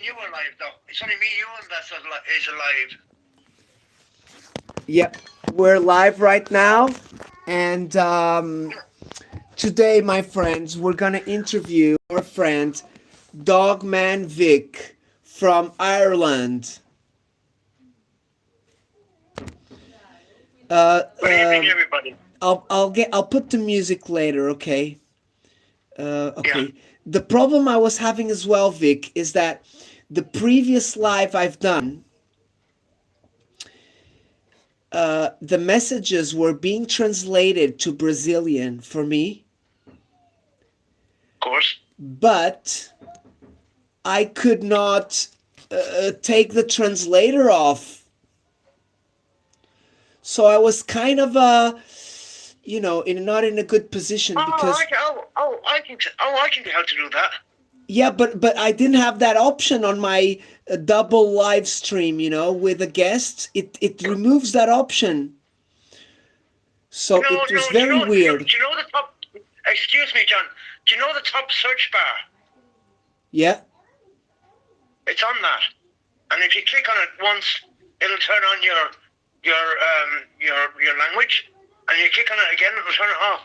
You are live though. It's only me, you, and that's is alive. Yep, we're live right now. And today, my friends, we're going to interview our friend Dogman Vic from Ireland. Uh, Good evening, um, everybody. I'll put the music later, okay? Yeah, Okay. The problem I was having as well, Vic, is that the previous live I've done, the messages were being translated to Brazilian for me, of course. but I could not take the translator off. So I was kind of not in a good position because I can tell how to do that. yeah, but I didn't have that option on my double live stream, with a guest. It removes that option. So No, it no. was very weird. Do you know the top? Excuse me, John. Do you know the top search bar? Yeah. It's on that, and if you click on it once, it'll turn on your language, and you click on it again, it'll turn it off.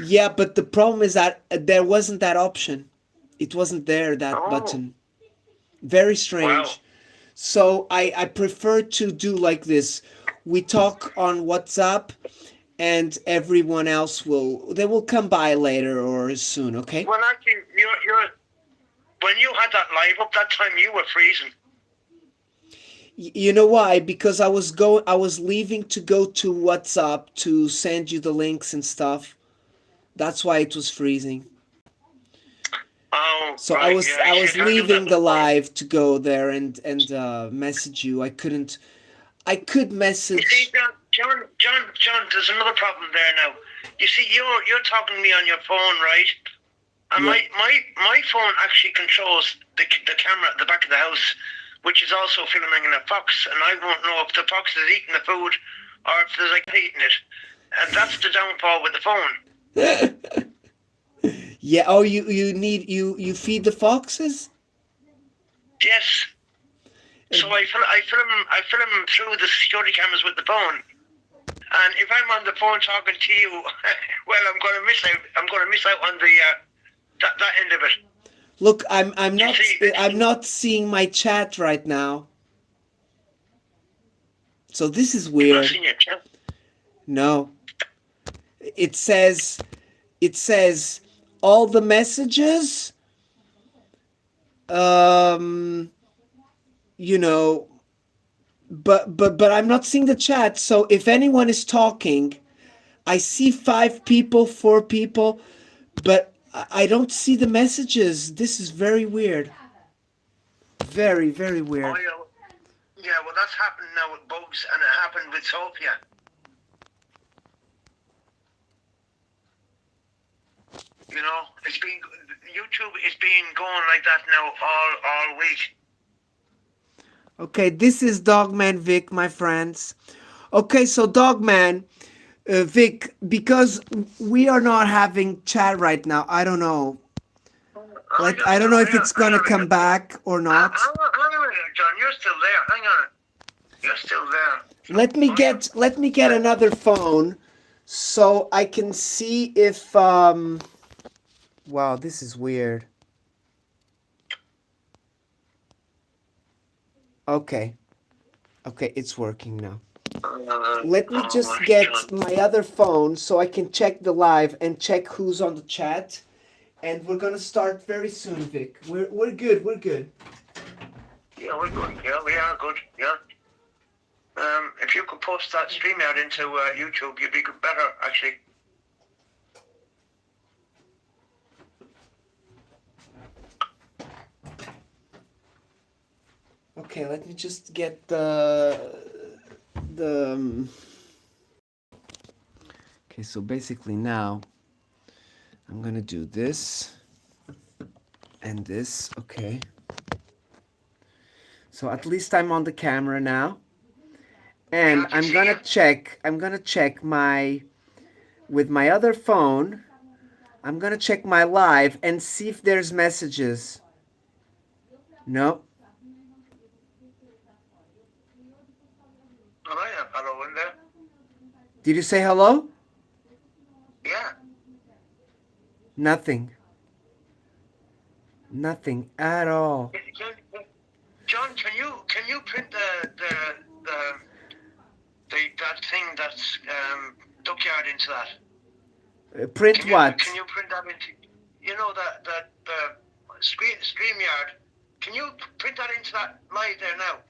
Yeah, but the problem is that there wasn't that option. It wasn't there, that Oh, button. Very wow. strange. So I prefer to do like this. We talk on WhatsApp and everyone else will come by later or soon, okay? Well, actually, you're when you had that live up that time, you were freezing. You know why? Because I was leaving to go to WhatsApp to send you the links and stuff. That's why it was freezing. Oh, So I right. was Yeah, I you was can't do that leaving with the the phone. live to go there and message you. I could You see, message. John, there's another problem there now. You see, you're talking to me on your phone, right? And Yeah. my phone actually controls the camera at the back of the house, which is also filming in a fox, and I won't know if the fox is eating the food or if there's a cat eating it. And that's the downfall with the phone. Yeah, oh, you feed the foxes? Yes. Uh, So I film through the security cameras with the phone. And if I'm on the phone talking to you, well, I'm going to miss out. I'm going to miss out on the that end of it. Look, I'm You not see, I'm not seeing my chat right now. So this is you've not weird. seen your chat. No. It says it says all the messages um you know but I'm not seeing the chat. So if anyone is talking, I see 5 people, 4 people, but I don't see the messages. This is very weird. Very, very Oh weird. yeah. Well, that's happened now with bugs, and it happened with Sophia. You know, it's been YouTube is been going like that now all week. Okay, this is Dogman Vic, my friends. Okay, so Dogman Vic, because we are not having chat right now, I don't know. Like, I don't know if it's Hang gonna on a come minute. back or not. Hang on a minute, John. You're still there. Hang on. You're still there. Oh yeah. Let me get another phone so I can see if wow, this is weird. Okay. Okay, it's working now. Let me Oh just my God. get my other phone so I can check the live and check who's on the chat. And we're gonna start very soon, Vic. We're good. We're good. Yeah, we're good. Yeah, we are good. Yeah. If you could post that stream out into YouTube, you'd be good, better actually. Okay, let me just get the. Okay, so basically now I'm gonna do this and this. Okay. So at least I'm on the camera now, Yeah, and I can see you. I'm gonna check my with my other phone. I'm gonna check my live and see if there's messages. No. And I have hello in there. Did you say hello? Yeah. Nothing. Nothing at all. John, can you print that thing that's duckyard into that? Print what? Can you print that into, you know, the StreamYard? Can you print that into that live there now?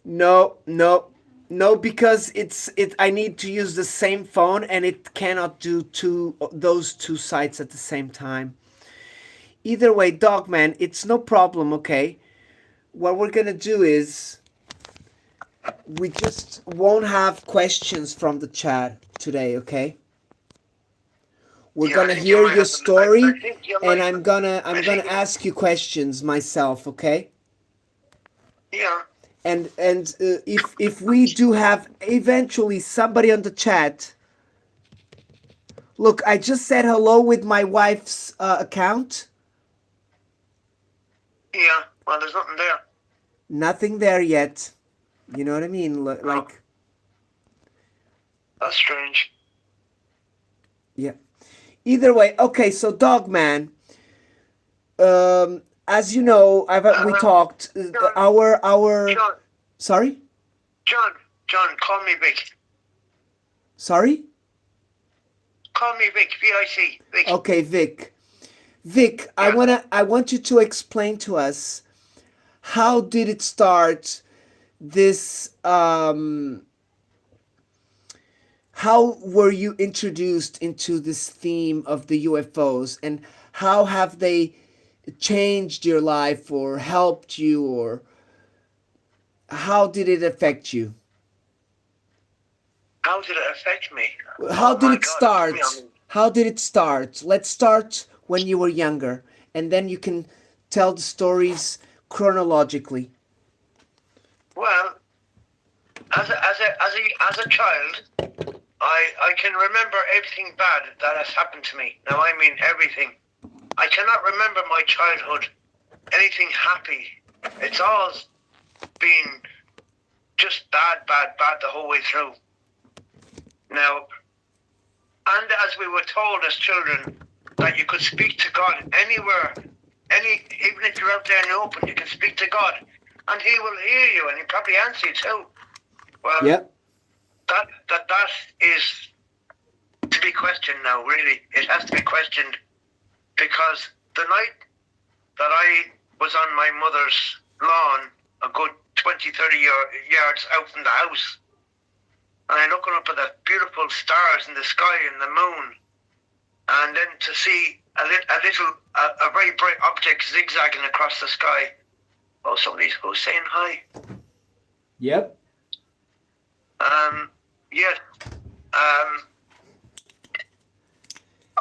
No, because I need to use the same phone and it cannot do those two sites at the same time. Either way, Dogman, it's no problem, okay? What we're gonna do is we just won't have questions from the chat today, okay? We're gonna hear your story, and I'm gonna ask you questions myself, okay? Yeah. And if we do have eventually somebody on the chat, look, I just said hello with my wife's account. Yeah. Well, there's nothing there. Nothing there yet. You know what I mean? Like. That's strange. Yeah. Either way, okay. So, Dogman, as you know, we talked. Our John, sorry. John, call me Vic. Sorry. Call me Vic. Vic. Vic. Okay, Vic. Vic, yeah. I want you to explain to us how did it start. This how were you introduced into this theme of the UFOs, and how have they changed your life or helped you, or how did it affect you? How did it affect me? How did it start? How did it start? Let's start when you were younger, and then you can tell the stories chronologically. Well, as a child, I can remember everything bad that has happened to me. Now, I mean everything. I cannot remember my childhood, anything happy. It's all been just bad the whole way through. Now, and as we were told as children, that you could speak to God anywhere, even if you're out there in the open, you can speak to God, and He will hear you, and He'll probably answer you too. Well, yeah. That is to be questioned now, really. It has to be questioned, because the night that I was on my mother's lawn, a good 20, 30 yards out from the house, and I'm looking up at the beautiful stars in the sky and the moon, and then to see a very bright object zigzagging across the sky. Oh, who's saying hi? Yep. Yes.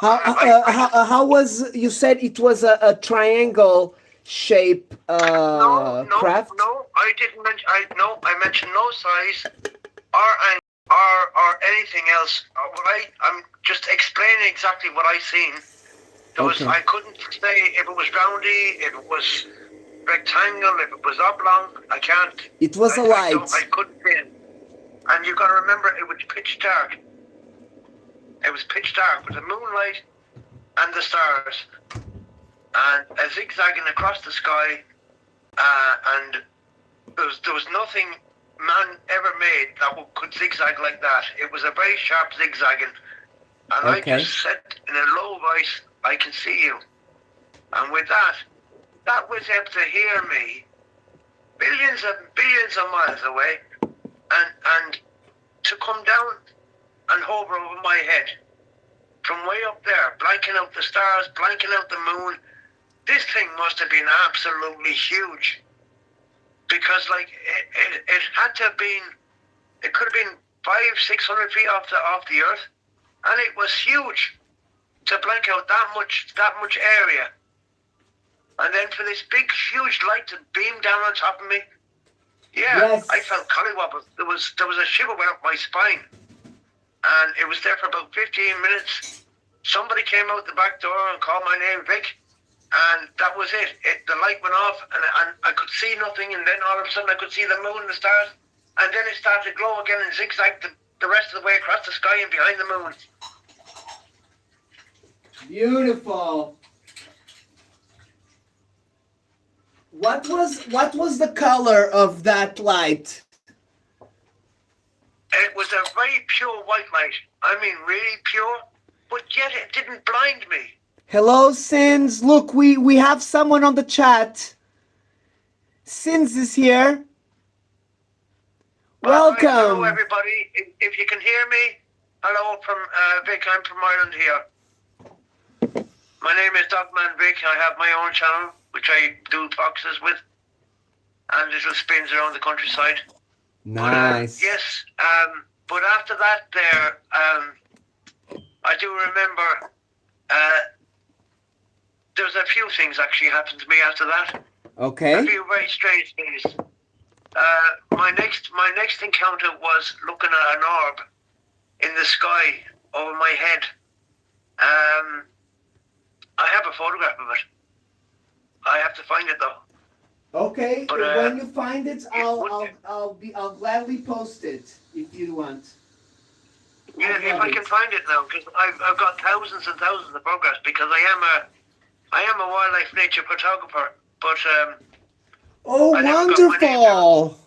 How was, you said it was a triangle shape craft? No, I didn't mention. I mentioned no size or angle or anything else. I'm just explaining exactly what I seen. I couldn't say if it was roundy, if it was rectangle, if it was oblong. I can't. It was a light. I couldn't say it. And you've got to remember, it was pitch dark. It was pitch dark with the moonlight and the stars, and zigzagging across the sky. And there was nothing man ever made that could zigzag like that. It was a very sharp zigzagging. And I just said in a low voice, "I can see you." And with that was able to hear me billions of miles away, and to come down and hover over my head from way up there, blanking out the stars, blanking out the moon. This thing must have been absolutely huge, because like it had to have been, it could have been 500-600 feet off the earth, and it was huge to blank out that much area, and then for this big huge light to beam down on top of me. Yeah, yes. I felt collywobble. There was a shiver went up my spine, and it was there for about 15 minutes. Somebody came out the back door and called my name, Vic, and that was it. The light went off, and I could see nothing, and then all of a sudden I could see the moon and the stars, and then it started to glow again and zigzag the rest of the way across the sky and behind the moon. Beautiful. What was the color of that light? It was a very pure white light. I mean, really pure, but yet it didn't blind me. Hello, Sins. Look, we have someone on the chat. Sins is here. Welcome. Right, hello, everybody. If you can hear me, hello from Vic. I'm from Ireland here. My name is Dogman Vic. I have my own channel, which I do boxes with, and little spins around the countryside. Nice. But, yes, but after that there, I do remember there's a few things actually happened to me after that. Okay. A few very strange things. My next encounter was looking at an orb in the sky over my head. I have a photograph of it. I have to find it though. Okay, But, when you find it, I'll gladly post it if you want. Yeah, if I can find it now, because I've got thousands and thousands of photographs, because I am a wildlife nature photographer, but Oh, I never got wonderful!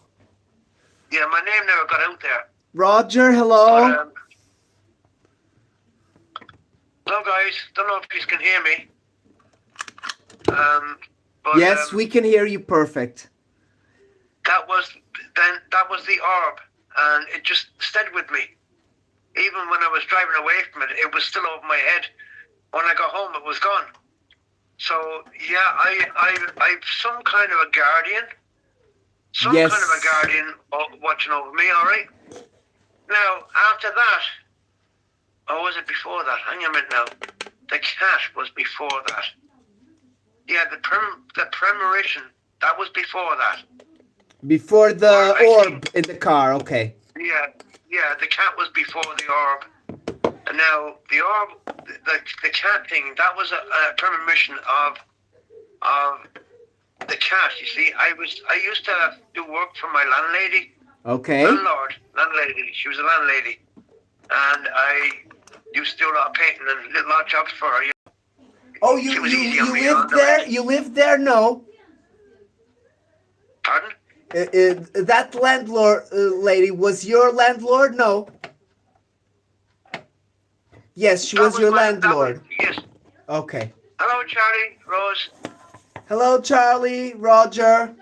yeah, my name never got out there. Roger, hello. But, hello guys, don't know if you can hear me. But, Yes, we can hear you perfect. that was the orb, and it just stayed with me. Even when I was driving away from it, it was still over my head. When I got home, it was gone. So yeah, I've some kind of a guardian, Yes. kind of a guardian watching over me. All right. Now after that, or was it before that? Hang on a minute now. The cat was before that. Yeah, the premonition, that was before that. Before the Or I orb think- in the car, okay. Yeah, the cat was before the orb. And now the orb, the cat thing, that was a premonition of the cat. You see, I used to do work for my landlady. Okay. Landlady. She was a landlady, and I used to do a lot of painting and a lot of jobs for her. Oh, She you was easy on me, lived you know, there? You lived there? No. Pardon? That landlord lady was your landlord? No. Yes, she was your landlord. Yes. Okay. Hello, Charlie, Rose. Hello, Charlie, Roger.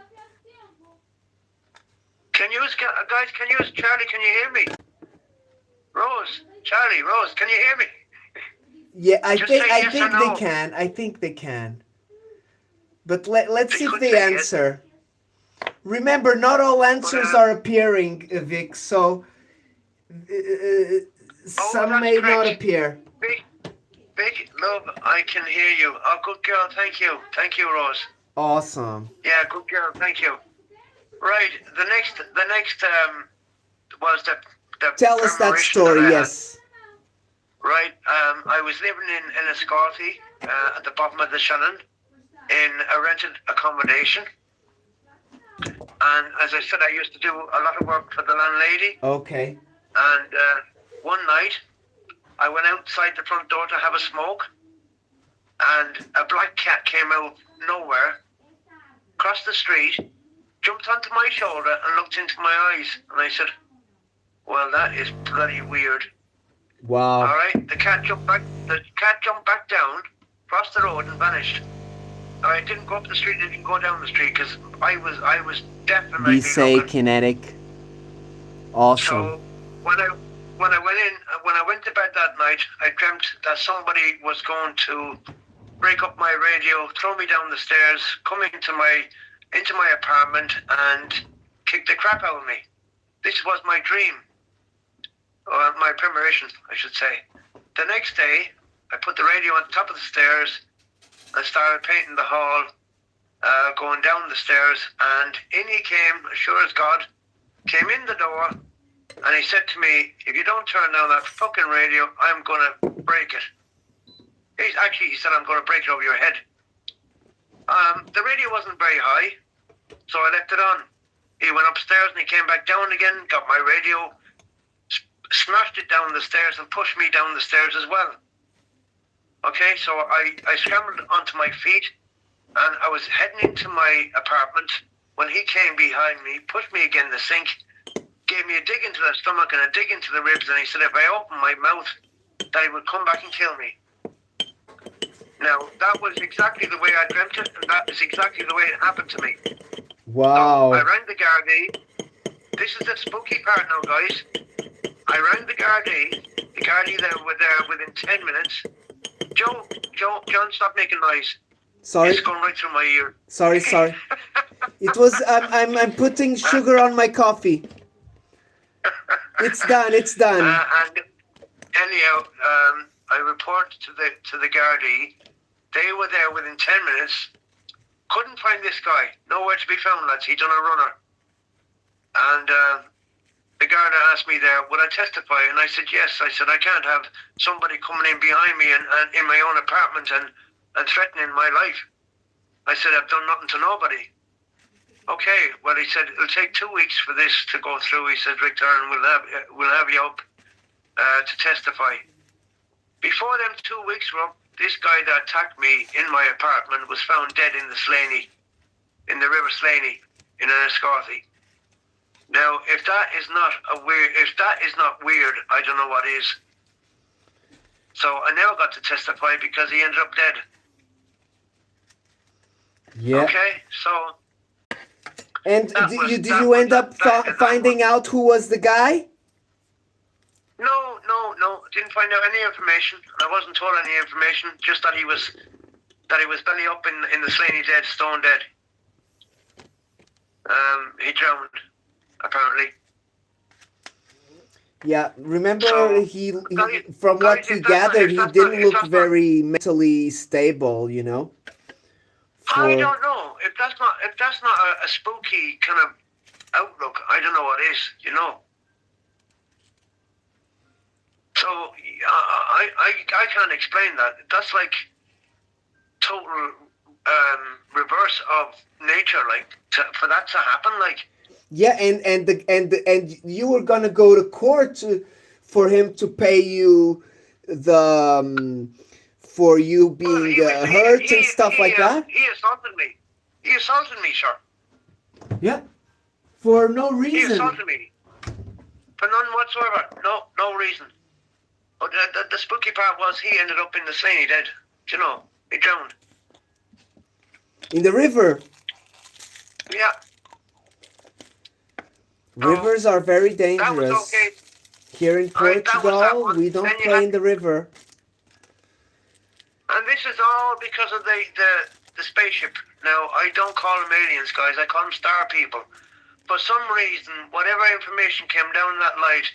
Guys, Charlie, can you hear me? Rose, Charlie, Rose, can you hear me? Yeah, I Just think say I yes think or no. they can. I think they can. But let's see if could they say yes. answer. Remember, not all answers are appearing, Vic. So some that's may not correct. appear. Big love, I can hear you. Oh, good girl, thank you. Thank you, Rose. Awesome. Yeah, good girl, thank you. Right, the next was the Tell us that premonition story. I had. Yes. Right, I was living in Enniscorthy, at the bottom of the Shannon, in a rented accommodation. And as I said, I used to do a lot of work for the landlady. Okay. And one night, I went outside the front door to have a smoke, and a black cat came out nowhere, crossed the street, jumped onto my shoulder and looked into my eyes. And I said, well, that is bloody weird. Wow. All right, the cat jumped back down, crossed the road and vanished. All right, didn't go up the street, didn't go down the street, because I was definitely Be say looking. kinetic. Awesome. So when I went to bed that night, I dreamt that somebody was going to break up my radio, throw me down the stairs, come into my apartment and kick the crap out of me. This was my dream. Or my premonition, I should say. The next day, I put the radio on top of the stairs. I started painting the hall, going down the stairs, and in he came, as sure as God, came in the door, and he said to me, if you don't turn down that fucking radio, I'm going to break it. He said, I'm going to break it over your head. The radio wasn't very high, so I left it on. He went upstairs and he came back down again, got my radio, smashed it down the stairs and pushed me down the stairs as well. Okay, so I scrambled onto my feet and I was heading into my apartment when he came behind me, pushed me again in the sink, gave me a dig into the stomach and a dig into the ribs, and he said if I opened my mouth that he would come back and kill me. Now, that was exactly the way I dreamt it, and that is exactly the way it happened to me. Wow. So I rang the Gardaí. This is the spooky part now, guys. I rang the Gardaí. The Gardaí were there within 10 minutes. John, stop making noise. Sorry. It's going right through my ear. Sorry. It was. I'm putting sugar on my coffee. It's done. And anyhow, I reported to the Gardaí. They were there within 10 minutes. Couldn't find this guy. Nowhere to be found, lads. He'd done a runner. And the Garda asked me there, would I testify? And I said, yes. I said, I can't have somebody coming in behind me and in my own apartment and threatening my life. I said, I've done nothing to nobody. Okay, well, he said, it'll take 2 weeks for this to go through. He said, Victor, and we'll have you up to testify. Before them 2 weeks were up, this guy that attacked me in my apartment was found dead in the Slaney, in the River Slaney, in Enniscorthy. Now, if that is not weird, I don't know what is. So I now got to testify because he ended up dead. Yeah. Okay, so. And did you end up finding out who was the guy? No. Didn't find out any information. I wasn't told any information. Just that he was belly up in the Slaney dead, stone dead. He drowned, apparently. Yeah. Remember, So, he from what we gathered, he didn't look very mentally stable. You know. I don't know if that's not a spooky kind of outlook. I don't know what is. You know. So I can't explain that. That's like total reverse of nature. Like for that to happen, like. Yeah, and you were gonna go to court for him to pay you for you being hurt and stuff like that. He assaulted me. He assaulted me, sir. Yeah, for no reason. He assaulted me for none whatsoever. No reason. But the spooky part was he ended up in the Slaney dead. You know, he drowned. In the river. Yeah. Rivers are very dangerous. That was okay. Here in Portugal, we don't play in the river. And this is all because of the spaceship. Now, I don't call them aliens, guys. I call them star people. For some reason, whatever information came down that light,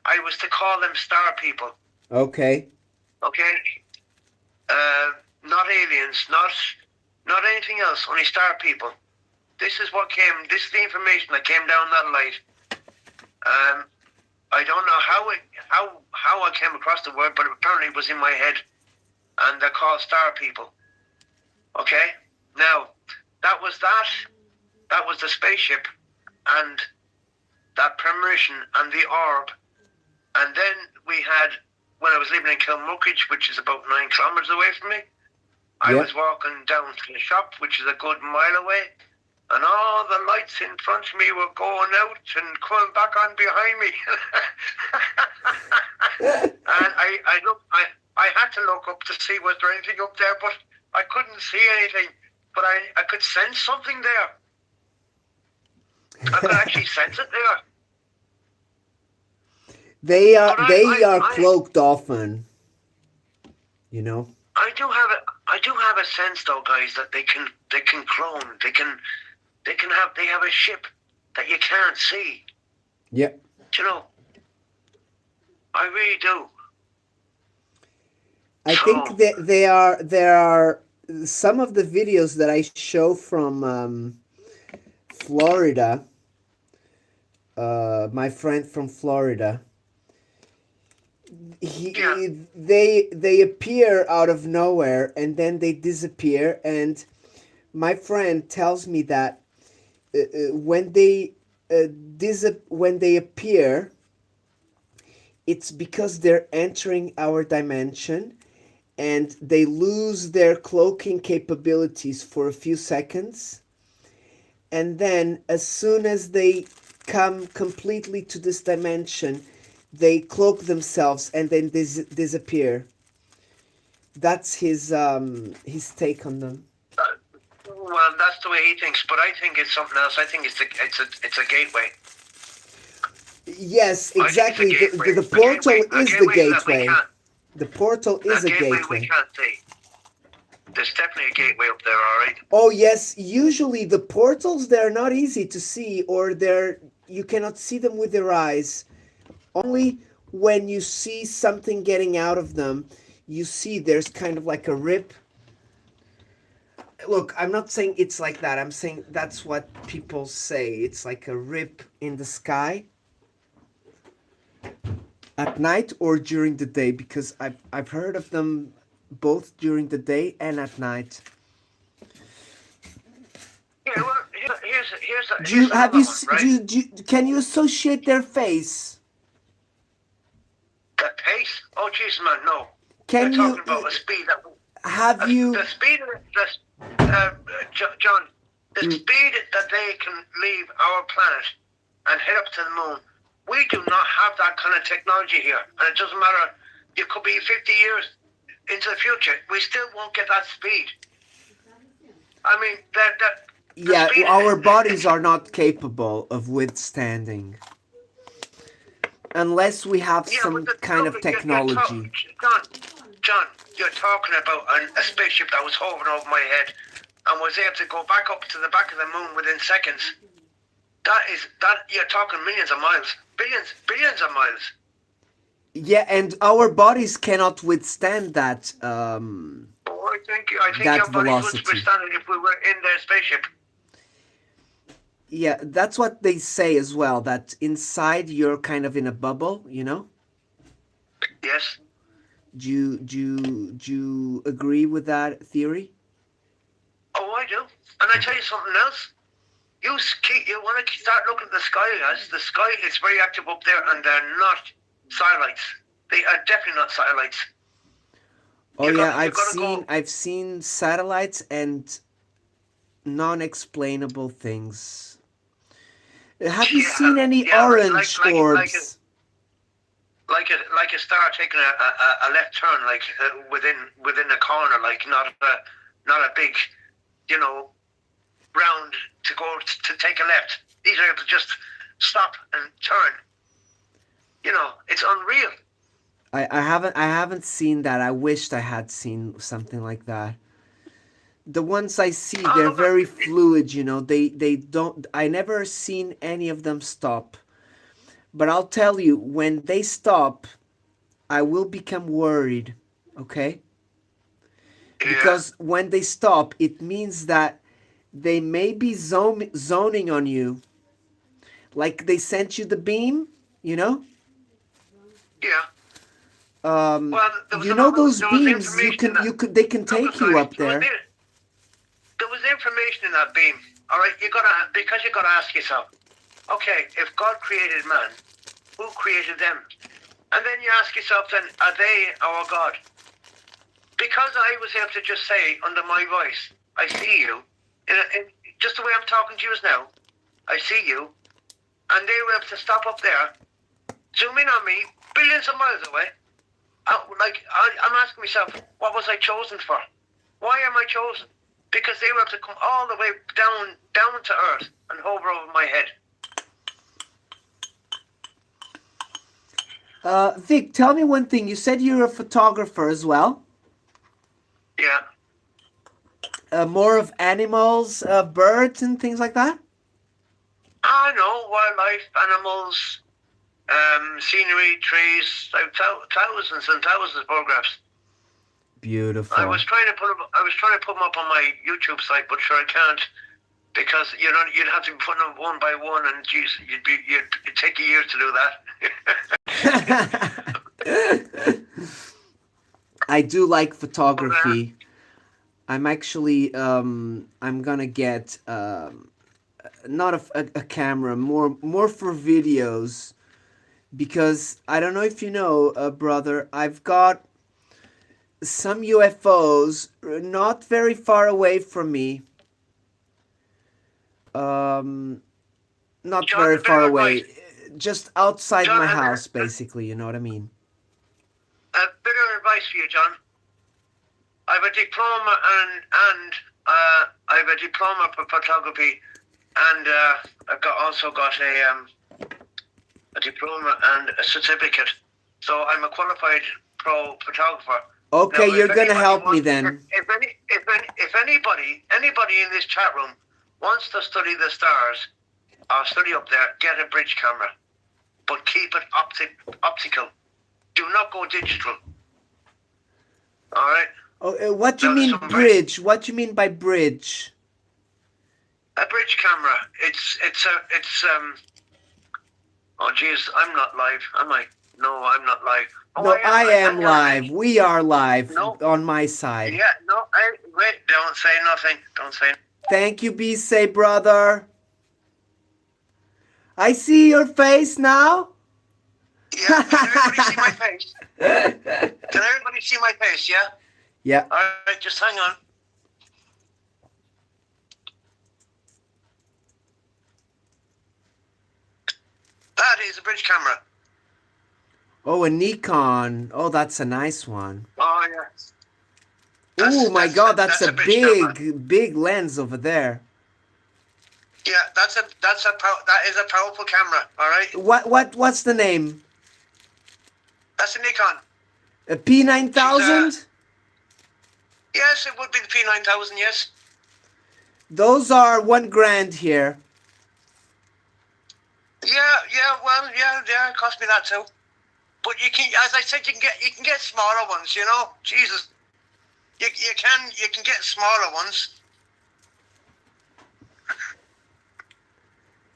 I was to call them star people. Okay. Okay? Not aliens, not anything else, only star people. This is the information that came down that light. I don't know how I came across the word, but apparently it was in my head. And they're called star people. Okay? Now, that was the spaceship and that premonition and the orb. And then we had, when I was living in Kilmuckridge, which is about 9 kilometres away from me, I was walking down to the shop, which is a good mile away, and all the lights in front of me were going out and coming back on behind me. And I had to look up to see was there anything up there, but I couldn't see anything. But I could sense something there. I could actually sense it there. They are cloaked often. You know. I do have a sense though, guys, that they can clone. They have a ship that you can't see. Yeah. Do you know? I really do. I think that there are some of the videos that I show from Florida. My friend from Florida. They appear out of nowhere and then they disappear, and My friend tells me that when they when they appear, it's because they're entering our dimension and they lose their cloaking capabilities for a few seconds, and then as soon as they come completely to this dimension, they cloak themselves and then disappear. That's his take on them. Well, that's the way he thinks, but I think it's something else. I think it's a gateway. Yes, I think it's a exactly. gateway. The portal A is the gateway that we gateway. can't. The portal is A a gateway we gateway. can't see. There's definitely a gateway up there, all right. Oh yes, usually the portals, they're not easy to see, or they're you cannot see them with your eyes. Only when you see something getting out of them, you see there's kind of like a rip. Look, I'm not saying it's like that. I'm saying that's what people say. It's like a rip in the sky at night or during the day, because I've heard of them both during the day and at night. Yeah, well, Do you have another you one, right? can you associate their face? The pace. Oh, jeez, man, no. You're Can you talking about a speed that have the you speed of John, the speed that they can leave our planet and head up to the moon. We do not have that kind of technology here, and it doesn't matter. You could be 50 years into the future, we still won't get that speed. I mean, the yeah, speed. our bodies are not capable of withstanding unless we have Yeah, but some kind of technology. John, you're talking about a spaceship that was hovering over my head and was able to go back up to the back of the moon within seconds. That you're talking millions of miles, billions of miles. Yeah, and our bodies cannot withstand that Oh, I think that your body would velocity. withstand it if we were in their spaceship. Yeah, that's what they say as well, that inside you're kind of in a bubble, you know? Yes. Do you agree with that theory? Oh, I do. And I tell you something else. You want to start looking at the sky, guys. The sky is very active up there, and they're not satellites. They are definitely not satellites. Oh yeah, I've seen satellites and non-explainable things. Have you seen any orange orbs? Like a star taking a left turn, like within a corner, like not a big, round to go to take a left. These are able to just stop and turn. It's unreal. I haven't seen that. I wished I had seen something like that. The ones I see, they're very fluid, They don't. I never seen any of them stop. But I'll tell you, when they stop, I will become worried. Okay? Yeah. Because when they stop, it means that they may be zoning on you. Like they sent you the beam, Yeah. Well, those beams, they can take you up there. There was information in that beam. All right, you gotta ask yourself, okay, if God created man, who created them? And then you ask yourself, then, are they our God? Because I was able to just say under my voice, I see you, in just the way I'm talking to you now, I see you, and they were able to stop up there, zoom in on me, billions of miles away. I'm asking myself, what was I chosen for? Why am I chosen? Because they were able to come all the way down to earth and hover over my head. Vic, tell me one thing. You said you're a photographer as well. Yeah. More of animals, birds, and things like that? I know, wildlife, animals, scenery, trees. I have thousands and thousands of photographs. Beautiful. I was trying to put them up on my YouTube site, but sure I can't, because you'd have to be putting them one by one, and geez, it'd take a year to do that. I do like photography. I'm actually I'm gonna get not a camera, more for videos, because I don't know if you know, brother, I've got some UFOs not very far away from me. Um, not John, very a bit far of advice. away, just outside John, my house, basically. You know what I mean? a bit of advice for you, John. I have a diploma for photography, and also got a diploma and a certificate. So I'm a qualified pro photographer. Okay, Now, you're if gonna anybody help me wants, then. if anybody in this chat room wants to study the stars or study up there, get a bridge camera, but keep it optical. Do not go digital. All right. Oh, what do you Now, there's mean some very bridge? What do you mean by bridge? a bridge camera. It's. Oh, jeez, I'm not live, am I? No, I'm not live. Oh, No, I I am am. live. We are live No. on my side. Yeah, no, wait, don't say nothing. Don't say. Thank you, Say brother. I see your face now. Yeah, can everybody see my face? Can everybody see my face, yeah? Yeah. All right, just hang on. That is a bridge camera. Oh, a Nikon. Oh, that's a nice one. Oh, yeah. Oh my God, that's a bridge camera. big lens over there. Yeah, that is a powerful camera. All right. What's the name? That's a Nikon. A P9000? Yes, it would be the P9000. Yes. Those are $1,000 here. Yeah, it cost me that too. But you can, as I said, you can get smaller ones. You know, Jesus, you can get smaller ones.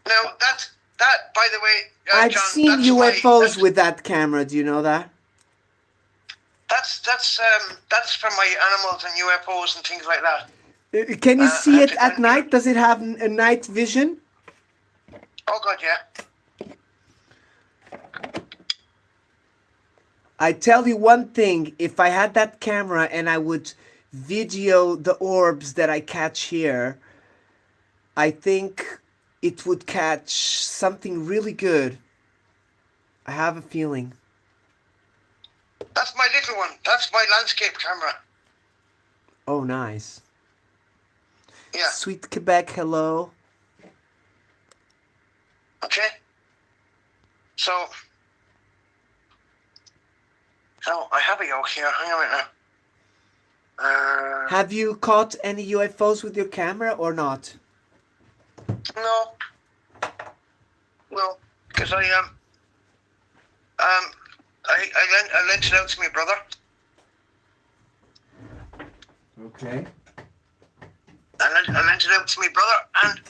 Now that by the way, I've John, seen UFOs with that camera. Do you know that? That's for my animals and UFOs and things like that. Can you see it at night? Does it have a night vision? Oh God, yeah. I tell you one thing, if I had that camera and I would video the orbs that I catch here, I think it would catch something really good. I have a feeling. That's my little one. That's my landscape camera. Oh, nice. Yeah. Sweet Quebec, hello. Okay. So I have a yoke here. Hang on a minute now. Have you caught any UFOs with your camera or not? No, because I lent it out to my brother. Okay. I lent it out to my brother, and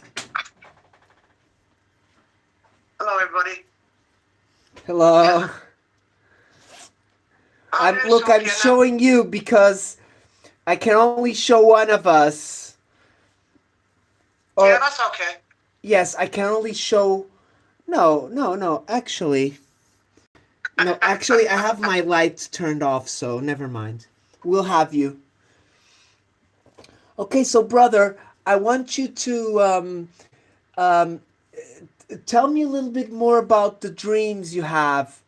hello everybody. Hello. Yeah. I'm showing you because I can only show one of us. Or, yeah, that's okay. Yes, I can only show. No, actually. No, actually, I have my lights turned off, so never mind. We'll have you. Okay, so brother, I want you to tell me a little bit more about the dreams you have.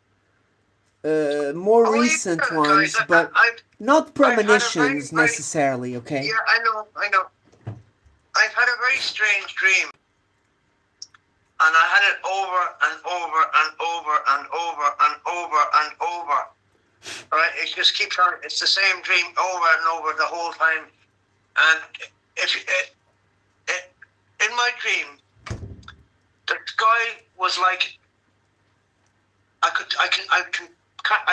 More recent ones, guys, but not premonitions very, necessarily, okay? Yeah, I know. I've had a very strange dream. And I had it over and over and over and over and over and over. All right, it just keeps on. It's the same dream over and over the whole time. And in my dream, the sky was like I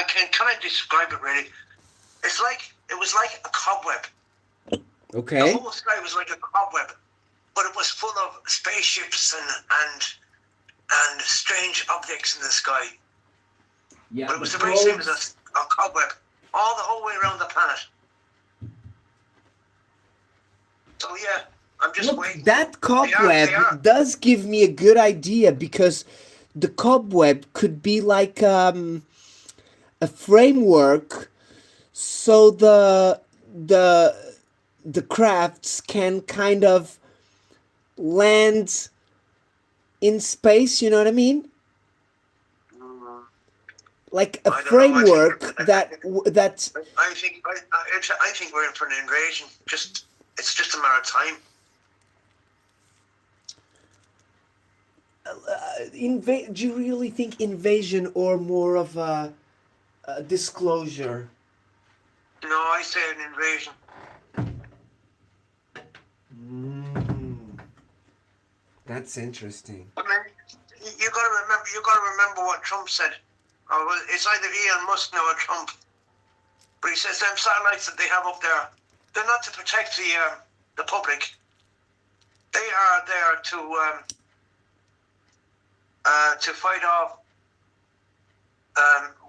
can kind of describe it really. It was like a cobweb. Okay. The whole sky was like a cobweb, but it was full of spaceships and strange objects in the sky. Yeah. But it was the very same as a cobweb, all the whole way around the planet. So yeah, I'm just Look, waiting. that They are. cobweb does give me a good idea because the cobweb could be like a framework so the the crafts can kind of land in space, you know what I mean? Mm, Like a I don't know. framework that I think we're in for an invasion. It's just a matter of time. do you really think invasion or more of a disclosure? No, I say an invasion. Mm, that's interesting. I mean, you got to remember. You got to remember what Trump said. Oh, well, it's either Elon Musk now or Trump. But he says them satellites that they have up there, they're not to protect the public. They are there to fight off.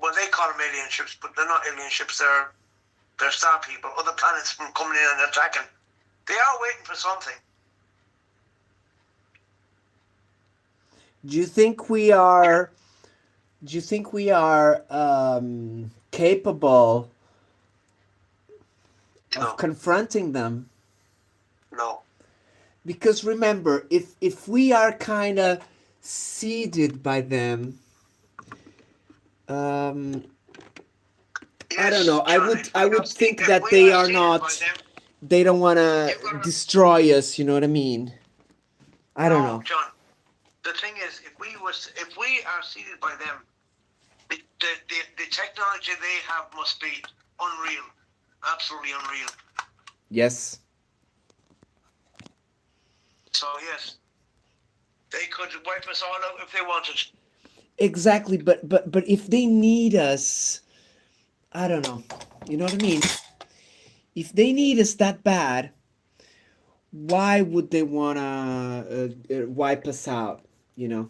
Well, they call them alien ships, but they're not alien ships. They're star people, other planets from coming in and attacking. They are waiting for something. Do you think we are? Do you think we are capable of No, confronting them? no. Because remember, if we are kind of seeded by them, um, I don't Yes, know. John. I would think If that we they are are seated by not. them, They don't want to you've got to. destroy us. You know what I mean? I don't No, know. John. The thing is, if we are seated by them, the technology they have must be unreal, absolutely unreal. Yes. So yes, they could wipe us all out if they wanted. Exactly. But if they need us, I don't know. You know what I mean? If they need us that bad, why would they wanna wipe us out? You know.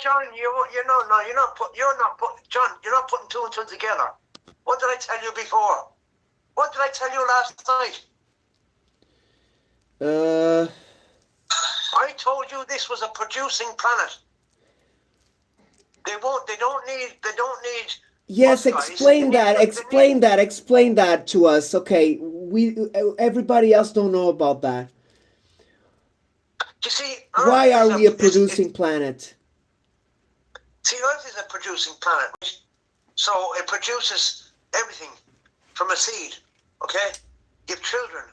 John, you're not John, you're not putting two and two together. What did I tell you before? What did I tell you last night? Uh. I told you this was a producing planet. They won't. They don't need. They don't need. Yes, Us guys. explain that. Explain that. Explain that to us. Okay, we everybody else don't know about that. You see, Earth Why are is we a is producing planet? see, Earth is a producing planet, so it produces everything from a seed. Okay, you have children.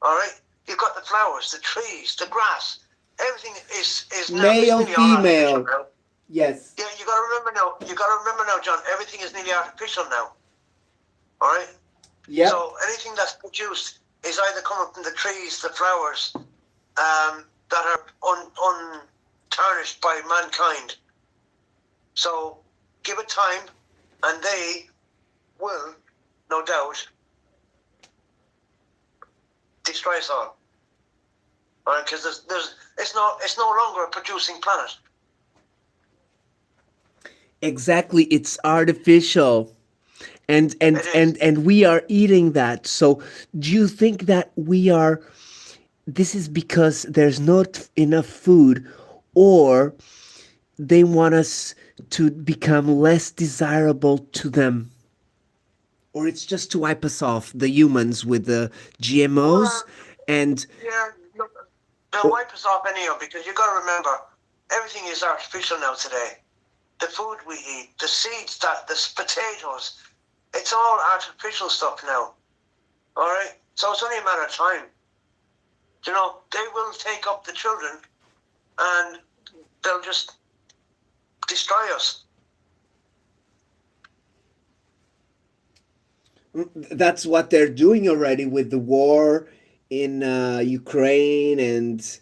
All right, you've got the flowers, the trees, the grass. Everything is now. It's Male, nearly all artificial female. now. Yes. Yeah, you got to remember now. You got to remember now, John. Everything is nearly artificial now. All right. Yep. So anything that's produced is either coming from the trees, the flowers, that are untarnished by mankind. So give it time, and they will, no doubt, destroy us all. All right, because it's no longer a producing planet. Exactly. It's artificial. It is. And we are eating that. So do you think that we are this is because there's not enough food, or they want us to become less desirable to them, or it's just to wipe us off, the humans with the GMOs Well, and yeah, look, they'll wipe us off anyhow because you got to remember everything is artificial now today. The food we eat, the seeds, the potatoes, it's all artificial stuff now. All right, so it's only a matter of time. You know, they will take up the children, and they'll just destroy us. that's what they're doing already with the war in Ukraine and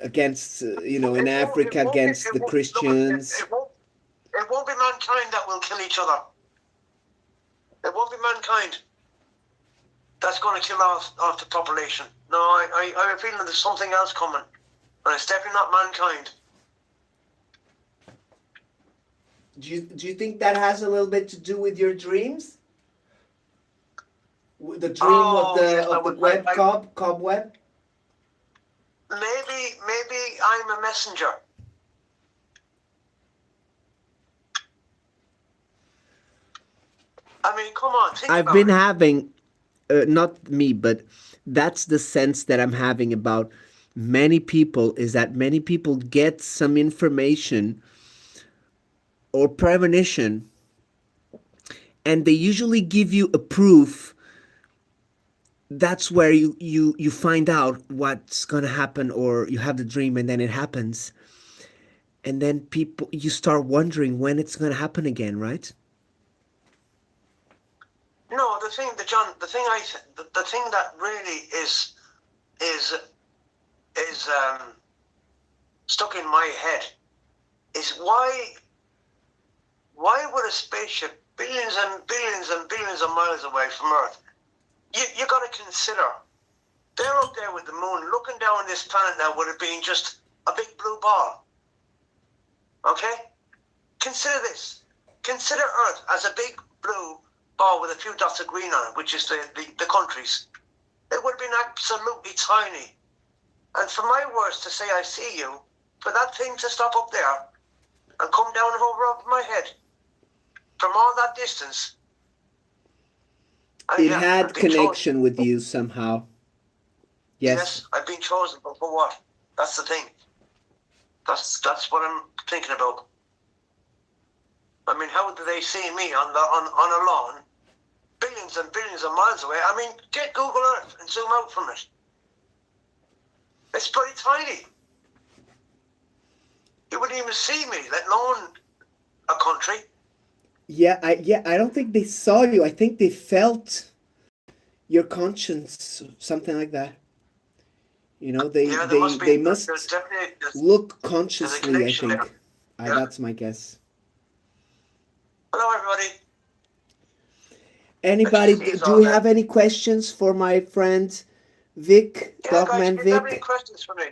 against in It Africa won't be. against the Christians. It won't be mankind that will kill each other. It won't be mankind that's going to kill off the population. No, I have a feeling there's something else coming, and it's definitely not mankind. Do you think that has a little bit to do with your dreams? The dream Oh yes, of the web cobweb. maybe I'm a messenger. I mean, come on, think I've about been it. having, not me, but that's the sense that I'm having about many people, is that many people get some information or premonition, and they usually give you a proof. That's where you find out what's gonna happen, or you have the dream and then it happens, and then people, you start wondering when it's gonna happen again, right? No, the thing that really is stuck in my head is why would a spaceship billions and billions and billions of miles away from Earth? You got to consider they're up there with the moon, looking down on this planet now, would it being just a big blue ball? Okay, consider this. Consider Earth as a big blue ball with a few dots of green on it, which is the countries. It would have been absolutely tiny. And for my words to say I see you, for that thing to stop up there and come down over my head from all that distance. It Yeah, had I've been chosen. connection with you somehow. Yes. Yes, I've been chosen, but for what? That's the thing. That's what I'm thinking about. I mean, how do they see me on a lawn, billions and billions of miles away? I mean, get Google Earth and zoom out from it. It's pretty tiny. You wouldn't even see me, let alone a country. I don't think they saw you. I think they felt your conscience, something like that. You know, Yeah, there must be. they There's must definitely look there's a consciously, I connection there. think. Yeah. That's my guess. Hello, everybody. Anybody, HTC is do all we there. have any questions for my friend Vic, Yeah, guys, Dogman do you have any Vic? questions for me?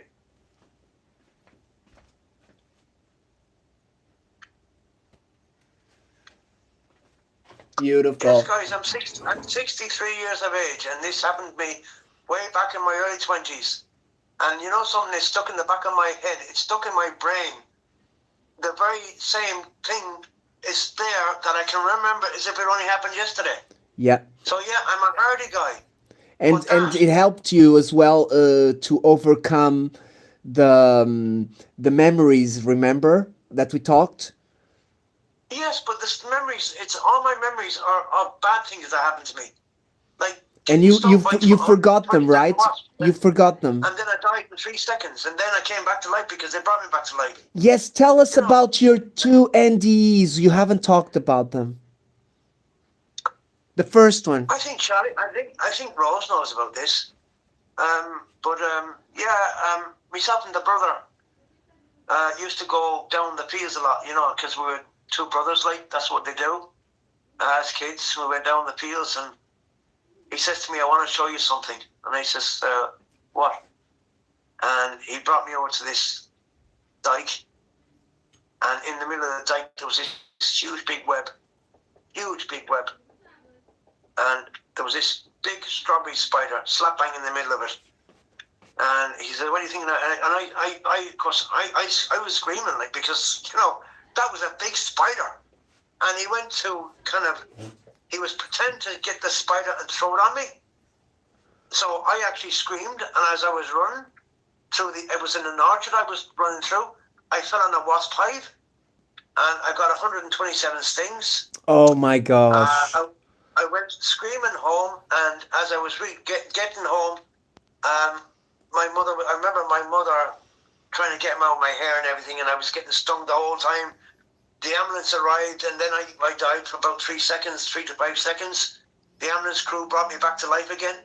Yes, Beautiful. guys, I'm 63 years of age, and this happened to me way back in my early 20s. And you know something is stuck in the back of my head. It's stuck in my brain. The very same thing is there that I can remember as if it only happened yesterday. Yeah. So yeah, I'm a hardy guy. And it helped you as well to overcome the memories, remember that we talked? Yes, but this memories, it's all my memories are bad things that happened to me. Like And getting stung by you forgot them, 27 right? wasps. You forgot them. And then I died in 3 seconds. And then I came back to life because they brought me back to life. Yes, tell us You know, about your two NDEs. You haven't talked about them. The first one. I think Charlie, I think Rose knows about this. Myself and the brother used to go down the fields a lot, you know, because we were two brothers, like, that's what they do. As kids, we went down the fields, and he says to me, I want to show you something. And I says, what? And he brought me over to this dike, and in the middle of the dike, there was this huge big web. And there was this big strawberry spider slap bang in the middle of it. And he said, what do you think of that? And of course, I was screaming, like, because, you know, that was a big spider. And he went to he was pretending to get the spider and throw it on me. So I actually screamed, and as I was running it was in an orchard I was running through, I fell on a wasp hive, and I got 127 stings. Oh my gosh. I went screaming home, and as I was getting home, I remember my mother trying to get him out of my hair and everything, and I was getting stung the whole time. The ambulance arrived, and then I died for about 3 to 5 seconds. The ambulance crew brought me back to life again.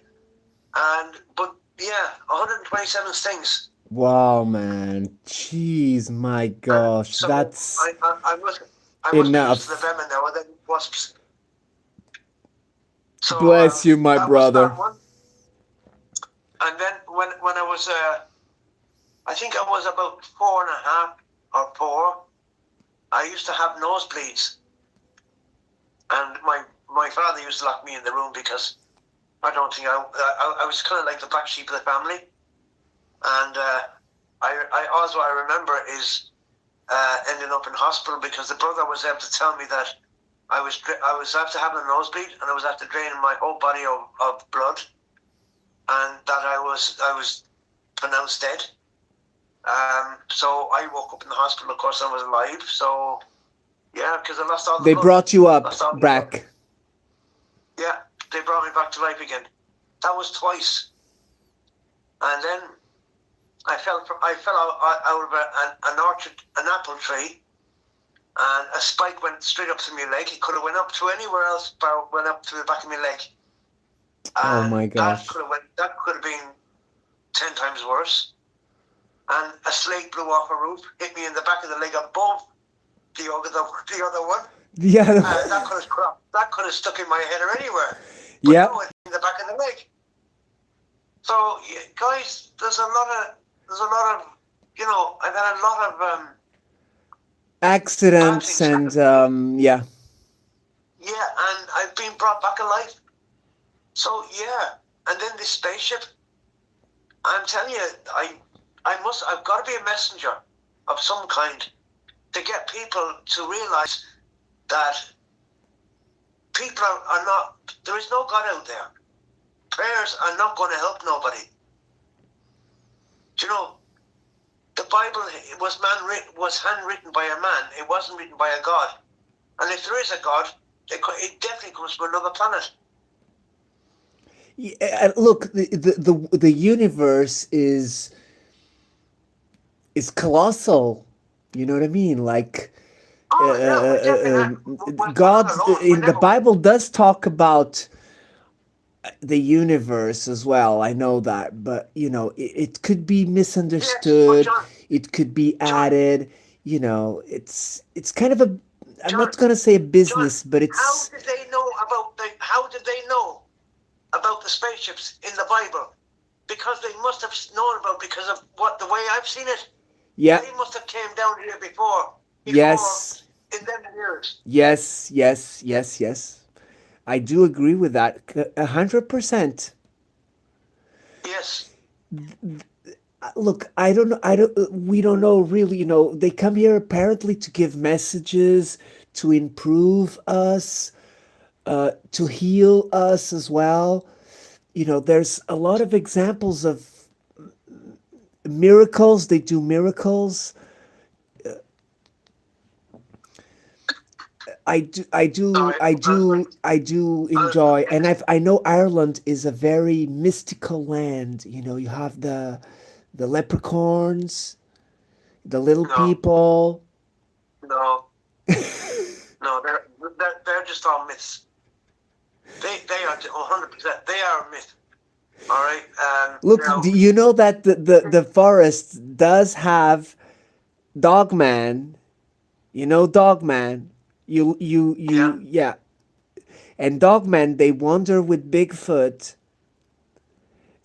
But yeah, 127 stings. Wow, man. Jeez, my gosh. So That's I must enough. use the venom now, and then wasps. So Bless you, my that was brother. that one. And then when I was, I think I was about 4.5 or 4, I used to have nosebleeds. And my father used to lock me in the room because I don't think I was kind of like the black sheep of the family, and also I remember is ending up in hospital because the brother was able to tell me that I was after having a nosebleed and I was after draining my whole body of blood, and that I was pronounced dead. So I woke up in the hospital. Of course, I was alive. So yeah, because I lost all the They blood. brought you up Lost all the blood. back. Yeah, they brought me back to life again. That was twice, and then I fell out of an orchard, an apple tree, and a spike went straight up to my leg. It could have went up to anywhere else, but went up to the back of my leg. Oh And my gosh. that could have been 10 times worse. And a slate blew off a roof, hit me in the back of the leg above the other one. Yeah. That could have stuck in my head or anywhere. But Yeah. no, in the back of the leg. So yeah, guys, there's a lot of I've had a lot of Accidents and yeah. Yeah, and I've been brought back alive. So yeah, and then this spaceship. I'm telling you, I've got to be a messenger of some kind to get people to realize that people are not. There is no God out there. Prayers are not going to help nobody. Do you know? The Bible was handwritten by a man. It wasn't written by a God. And if there is a God, it definitely comes from another planet. Yeah, look, the universe is colossal. You know what I mean? Like God in the Bible does talk about the universe as well. I know that, but it could be misunderstood. Yes, It could be added. It's kind of a. I'm John, not gonna say a John, business, but it's. how did they know about the spaceships in the Bible? Because they must have known about because of the way I've seen it. Yeah. They must have came down here before Yes. in them years. Yes. I do agree with that 100%. Yes. Look, we don't know really. They come here apparently to give messages, to improve us, to heal us as well. There's a lot of examples of miracles. They do miracles. I do enjoy, and I know Ireland is a very mystical land. You have the leprechauns, the little people. No, no, they're just all myths. They are 100%. They are a myth. All right. Look, do you know that the forest does have Dogman? Dogman. Yeah. And Dogman, they wander with Bigfoot.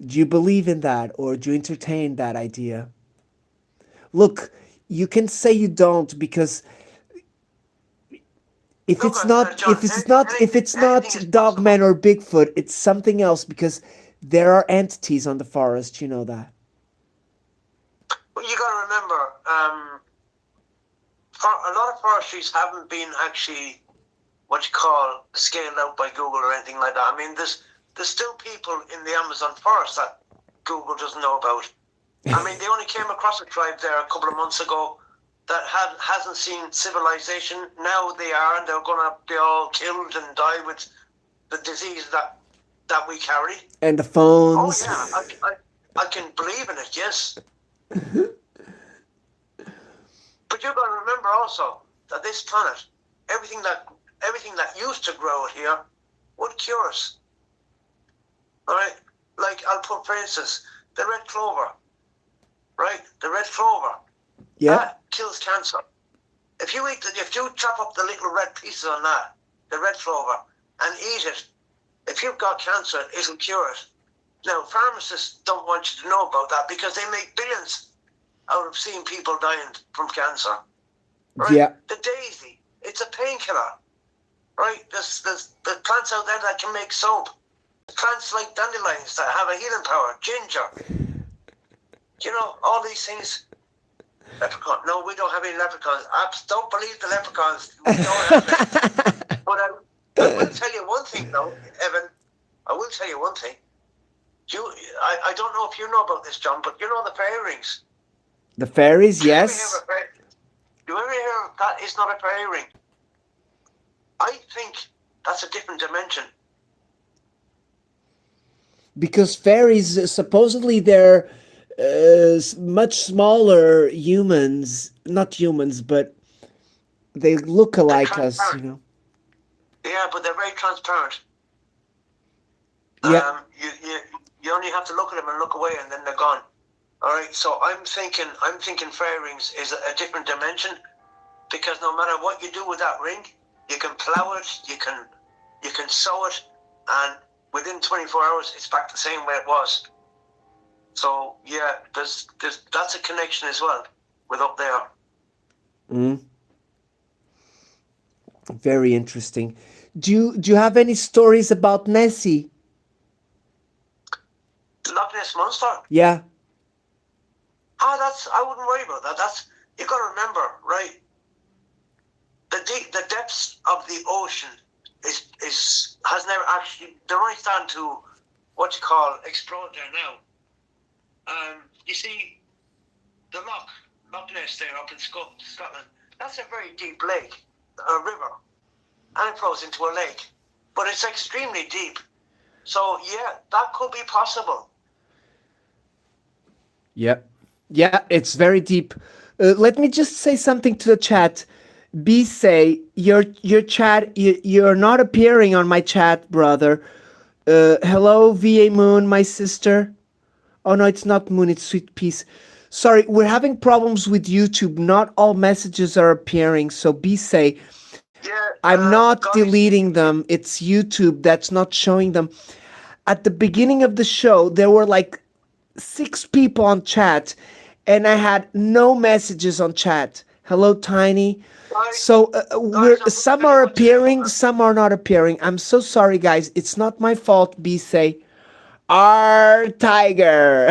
Do you believe in that, or do you entertain that idea? Look, you can say you don't, because if it's not Dogman or Bigfoot, it's something else, because there are entities on the forest. You know that. Well, you got to remember, a lot of forestries haven't been actually what you call scaled out by Google or anything like that. I mean, there's still people in the Amazon forest that Google doesn't know about. I mean, they only came across a tribe there a couple of months ago that hasn't seen civilization. Now they are, and they're going to be all killed and die with the disease that we carry. And the phones. Oh yeah, I can believe in it. Yes. But you've got to remember also that this planet, everything that used to grow here, would cure us. All right, like I'll put, for instance, the red clover. Right, the red clover. Yeah. That kills cancer. If you chop up the little red pieces on that, the red clover, and eat it, if you've got cancer, it'll cure it. Now, pharmacists don't want you to know about that because they make billions out of seeing people dying from cancer. Right? Yeah. The daisy, it's a painkiller. Right? There's plants out there that can make soap. plants like dandelions that have a healing power, ginger. All these things. Leprechaun. No, we don't have any leprechauns. Don't believe the leprechauns. We don't have any. But I will tell you one thing, though, Evan. I will tell you one thing. I don't know if you know about this, John, but you know the fairy rings. The fairies, Do you yes. ever hear that is not a fairy ring? I think that's a different dimension. Because fairies, supposedly they're much smaller humans, not humans, but they look alike us, you know. Yeah, but they're very transparent. Yeah. You only have to look at them and look away, and then they're gone. All right. So I'm thinking fairy rings is a different dimension, because no matter what you do with that ring, you can plow it, you can sew it, and within 24 hours it's back the same way it was. So yeah, that's a connection as well with up there. Very interesting. Do you have any stories about Nessie? The Loch Ness Monster. Yeah. I wouldn't worry about that. You got to remember, right? The depths of the ocean has never actually. They're only starting to explode there now. You see, the Loch Ness there up in Scotland. That's a very deep lake, a river, and it flows into a lake, but it's extremely deep. So yeah, that could be possible. Yep. Yeah, it's very deep. Let me just say something to the chat. B say your chat. You're not appearing on my chat, brother. Hello, VA Moon, my sister. Oh no, it's not Moon. It's Sweet Peace. Sorry, we're having problems with YouTube. Not all messages are appearing. So B say, I'm not deleting them. It's YouTube that's not showing them. At the beginning of the show, there were like 6 people on chat, and I had no messages on chat. Hello, Tiny. So some are appearing, some are not appearing. I'm so sorry, guys. It's not my fault. B say, "Our tiger."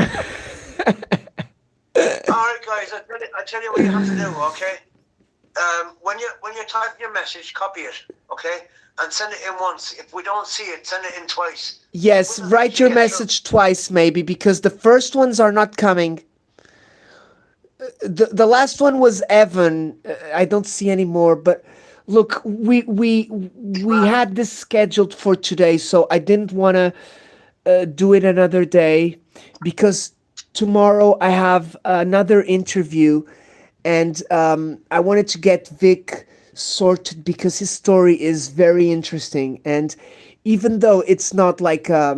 All right, guys. I tell you what you have to do. Okay. When you type your message, copy it. Okay, and send it in once. If we don't see it, send it in twice. Yes, write your message twice, maybe, because the first ones are not coming. The last one was Evan. I don't see any more, but look, we had this scheduled for today, so I didn't want to do it another day, because tomorrow I have another interview, and I wanted to get Vic sorted because his story is very interesting, and even though it's not like a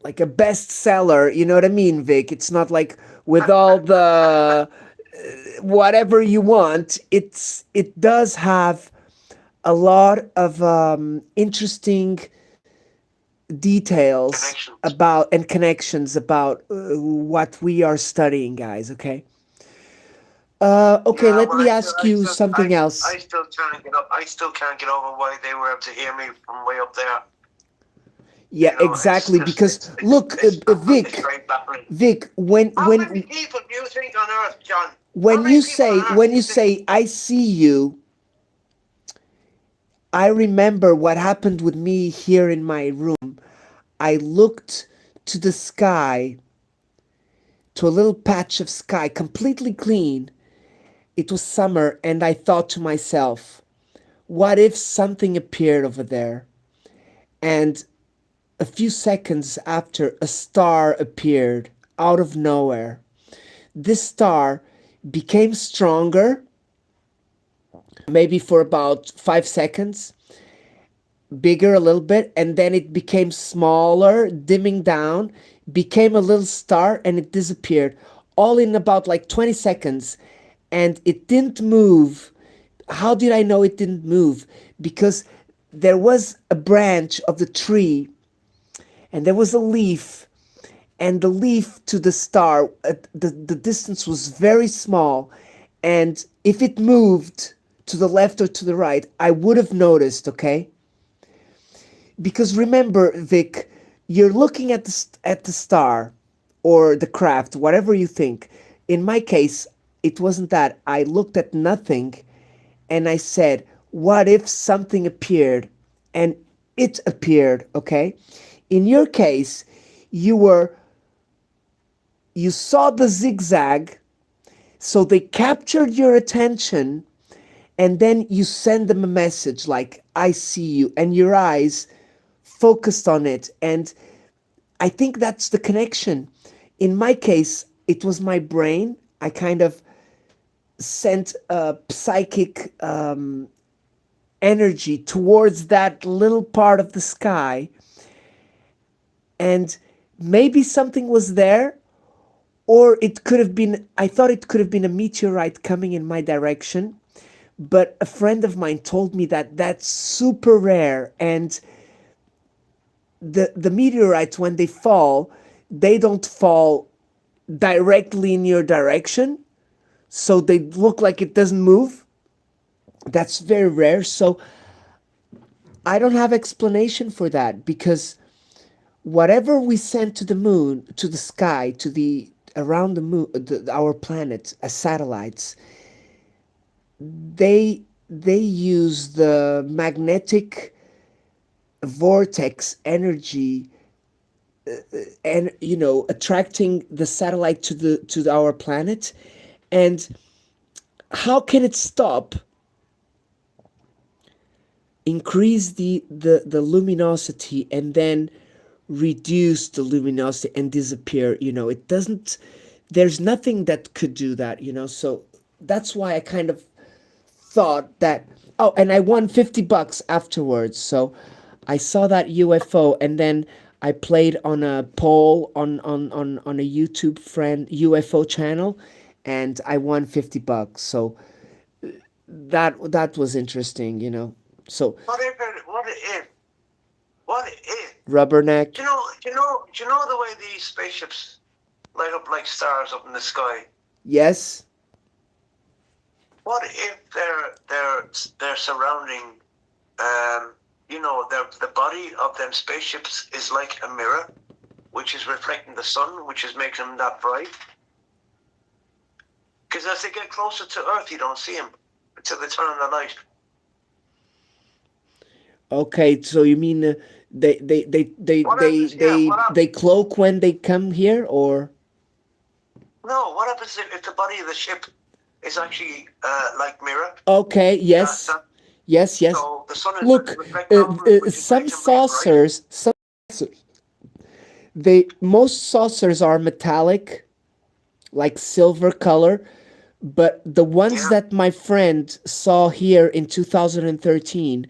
bestseller, you know what I mean, Vic? It's not like with all the whatever you want. It does have a lot of interesting details about and connections about what we are studying, guys. Okay. Okay, let me ask you something else. I still can't get over why they were able to hear me from way up there. Yeah, exactly. Because look, Vic, when how many people do you think on Earth, John? When you say I see you, I remember what happened with me here in my room. I looked to the sky, to a little patch of sky, completely clean. It was summer, and I thought to myself, what if something appeared over there? And a few seconds after, a star appeared out of nowhere. This star became stronger, maybe for about 5 seconds, bigger a little bit, and then it became smaller, dimming down, became a little star, and it disappeared, all in about like 20 seconds. And it didn't move. How did I know it didn't move? Because there was a branch of the tree, and there was a leaf, and the leaf to the star, the distance was very small, and if it moved to the left or to the right, I would have noticed, okay? because remember, Vic, you're looking at at the star or the craft, whatever you think. In my case, it wasn't that. I looked at nothing and I said, what if something appeared? And it appeared, okay? In your case, you were you saw the zigzag, so they captured your attention, and then you send them a message like, I see you, and your eyes focused on it. And I think that's the connection. In my case, it was my brain. I kind of sent a psychic energy towards that little part of the sky, and maybe something was there, or it could have been, I thought it could have been a meteorite coming in my direction. But a friend of mine told me that that's super rare, and the meteorites, when they fall, they don't fall directly in your direction, so they look like it doesn't move. That's very rare. So I don't have explanation for that, because whatever we send to the moon, to the sky, to the around the moon, our planet as satellites, they use the magnetic vortex energy, and attracting the satellite to our planet. And how can it stop, increase the luminosity, and then reduce the luminosity and disappear? It doesn't, there's nothing that could do that. So that's why I kind of thought that. Oh, and I won $50 afterwards. So I saw that UFO, and then I played on a poll on a YouTube friend UFO channel, and I won $50. So that was interesting. So What if rubberneck. do you know the way these spaceships light up like stars up in the sky? Yes. What if their surrounding, the body of them spaceships is like a mirror, which is reflecting the sun, which is making them that bright? Because as they get closer to Earth, you don't see them until they turn on the light. Okay, so you mean What happens? Yeah. they cloak when they come here, or? No. What happens if the body of the ship is actually like mirror? Okay. Yes. Yes. Yes. So the sun is Look, reflecting off it, which is some making them really bright. saucers, most saucers are metallic, like silver color, but the ones Yeah. that my friend saw here in 2013,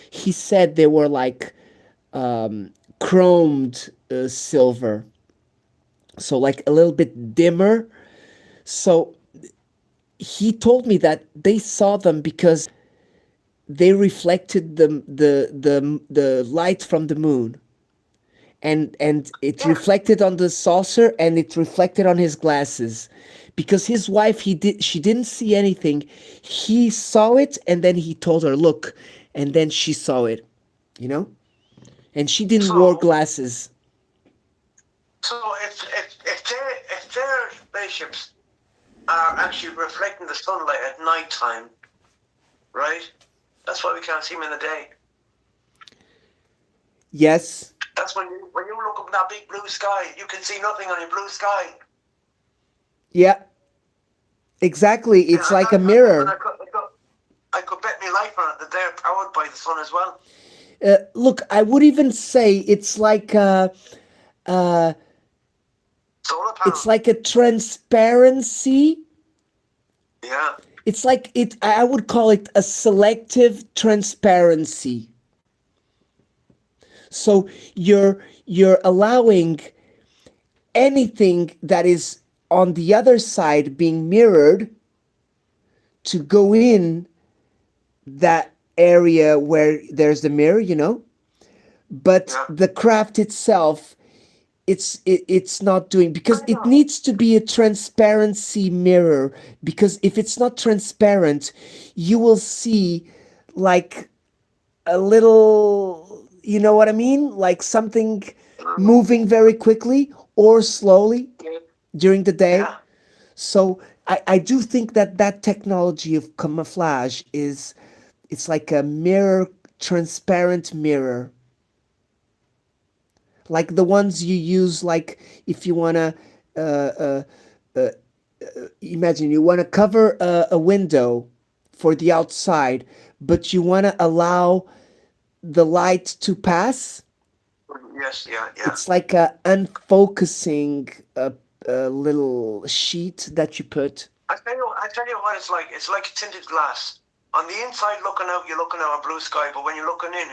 he said they were like chromed silver, so like a little bit dimmer. So he told me that they saw them because they reflected the light from the moon, and it Yeah. reflected on the saucer, and it reflected on his glasses, because his wife, she didn't see anything. He saw it, and then he told her, look, and then she saw it, you know and she didn't wear So glasses. if their spaceships are actually reflecting the sunlight at night time, right? That's why we can't see them in the day. Yes. That's when you look up in that big blue sky, you can see nothing on your blue sky. Yeah, exactly. It's Yeah, like a and mirror. I could bet my life on it that they're powered by the sun as well. Look, I would even say it's like Solar it's power. like a transparency. Yeah. It's like it. I would call it a selective transparency. So you're allowing anything that is on the other side being mirrored to go in that area where there's the mirror. But Yeah. the craft itself, it's not doing, because it needs to be a transparency mirror, because if it's not transparent, you will see like a little, You know what I mean? Like something Mm. moving very quickly or slowly Yeah. during the day. Yeah. So I do think that that technology of camouflage is, it's like a mirror, transparent mirror, like the ones you use, like if you want to uh, uh, uh, imagine you want to cover a window for the outside, but you want to allow the light to pass. Yes. Yeah. Yeah. It's like a unfocusing little sheet that you put. I tell you what it's like. It's like tinted glass. On the inside, looking out, you're looking out a blue sky, but when you're looking in,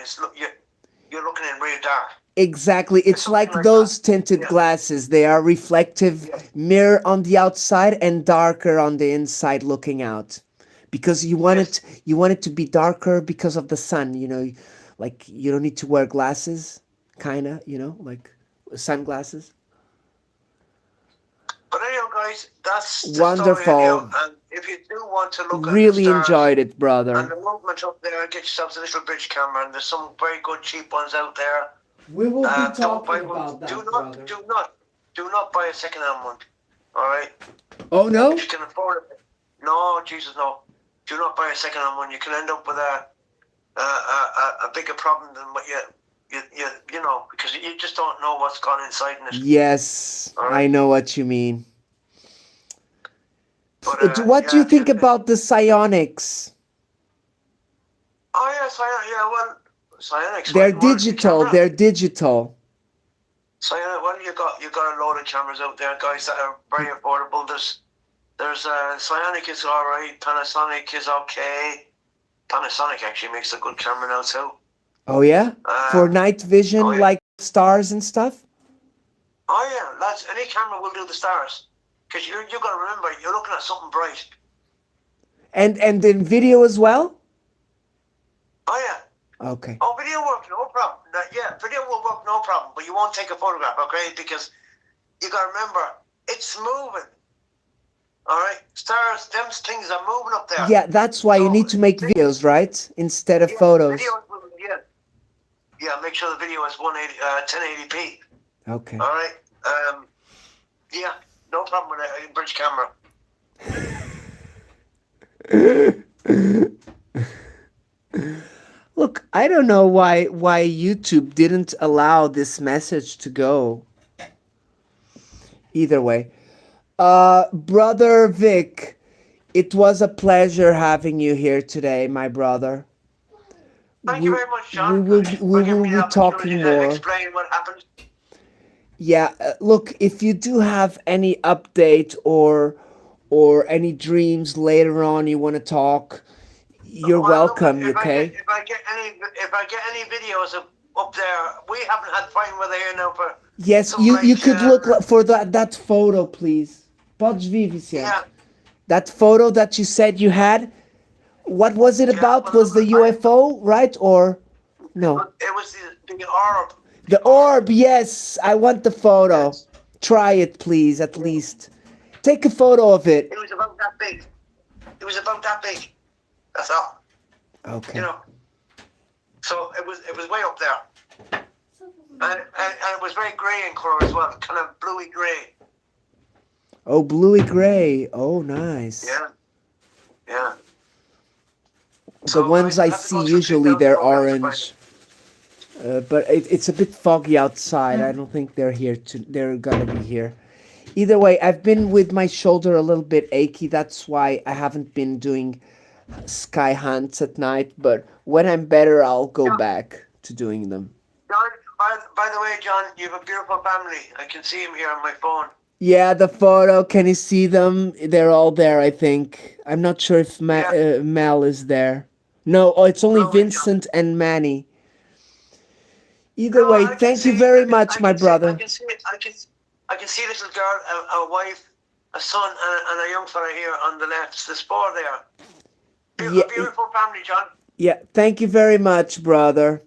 you're looking in real dark. Exactly. It's It's something like like that. those tinted Yeah. glasses. They are reflective Yes. mirror on the outside and darker on the inside looking out. Because Yes. you want it to be darker because of the sun, like you don't need to wear glasses, kinda, like sunglasses. But anyhow, guys, that's the story anyhow. Wonderful. And if you do want to look at the Really stars enjoyed it, and brother. the movement up there, get yourselves a little bridge camera. And there's some very good cheap ones out there. We will be Don't buy talking one. about that, brother. Do not buy a second-hand one. All right. Oh If no? you can afford it. No, Jesus, no. Do not buy a second-hand one. You can end up with a bigger problem than what you know, because you just don't know what's gone inside in it. Yes, All I right. know what you mean. But What do yeah, you think about the psionics? oh yes, yeah. Well, Psionics. They're What the digital. camera? They're digital. Psionic. Well, you got a load of cameras out there, guys, that are very affordable. There's Psionic is all right. Panasonic is okay. Panasonic actually makes a good camera now too. Oh yeah, for Um, night oh vision, yeah, like stars and stuff. oh yeah. Lads, any camera will do the stars. Because you got to remember, you're looking at something bright. And in video as well. Oh yeah. Okay. Oh, video work, no problem. Yeah, video will work, no problem. But you won't take a photograph, okay? Because you got to remember, it's moving. All right, stars, them things are moving up there. Yeah, that's why you So, need to make videos, right? Instead of yeah, photos. video, yeah, yeah. Make sure the video is 1080p. Okay. All right. Yeah, no problem with a bridge camera. Look, I don't know why YouTube didn't allow this message to go. Either way. Brother Vic, it was a pleasure having you here today, my brother. Thank you We very much, we John, will for we giving will me be the opportunity talking to more. explain what happened. Yeah, look, if you do have any update or any dreams later on you want to talk, you're Well, look, welcome, okay? if I get any videos up there, we haven't had fine weather here now for Yes, something you like could look for that photo, please. Podes vir, yeah, Vicente. That photo that you said you had, what was it yeah. about? Well, Was look, the UFO, right? Or no? it was the orb, the The orb. orb, yes. I want the photo. Yes, Try it, please, at yeah. least. Take a photo of it. It was about that big. It was about that big. That's all. You Okay. know. So it was way up there, and it was very grey in colour as well, kind of bluey grey. Oh, bluey gray. Oh, nice. Yeah, yeah. The So ones guys, I you'll have to see go through usually 3,000 they're photographs to find it. orange. But it's a bit foggy outside. I don't think they're here they're gonna be here. Either way, I've been with my shoulder a little bit achy. That's why I haven't been doing sky hunts at night. But when I'm better, I'll go Yeah. back to doing them. John, by the way, John, you have a beautiful family. I can see him here on my phone. Yeah, the photo. Can you see them? They're all there, I think. I'm not sure if Yeah. Mel is there. No, oh, it's only Lovely, John. Vincent and Manny. Either No, way, I can thank you see. very much, my I brother. can see it. I can see a little girl, a wife, a son, and a young fella here on the left. There's four there. Yeah, A beautiful family, John. yeah. Thank you very much, brother.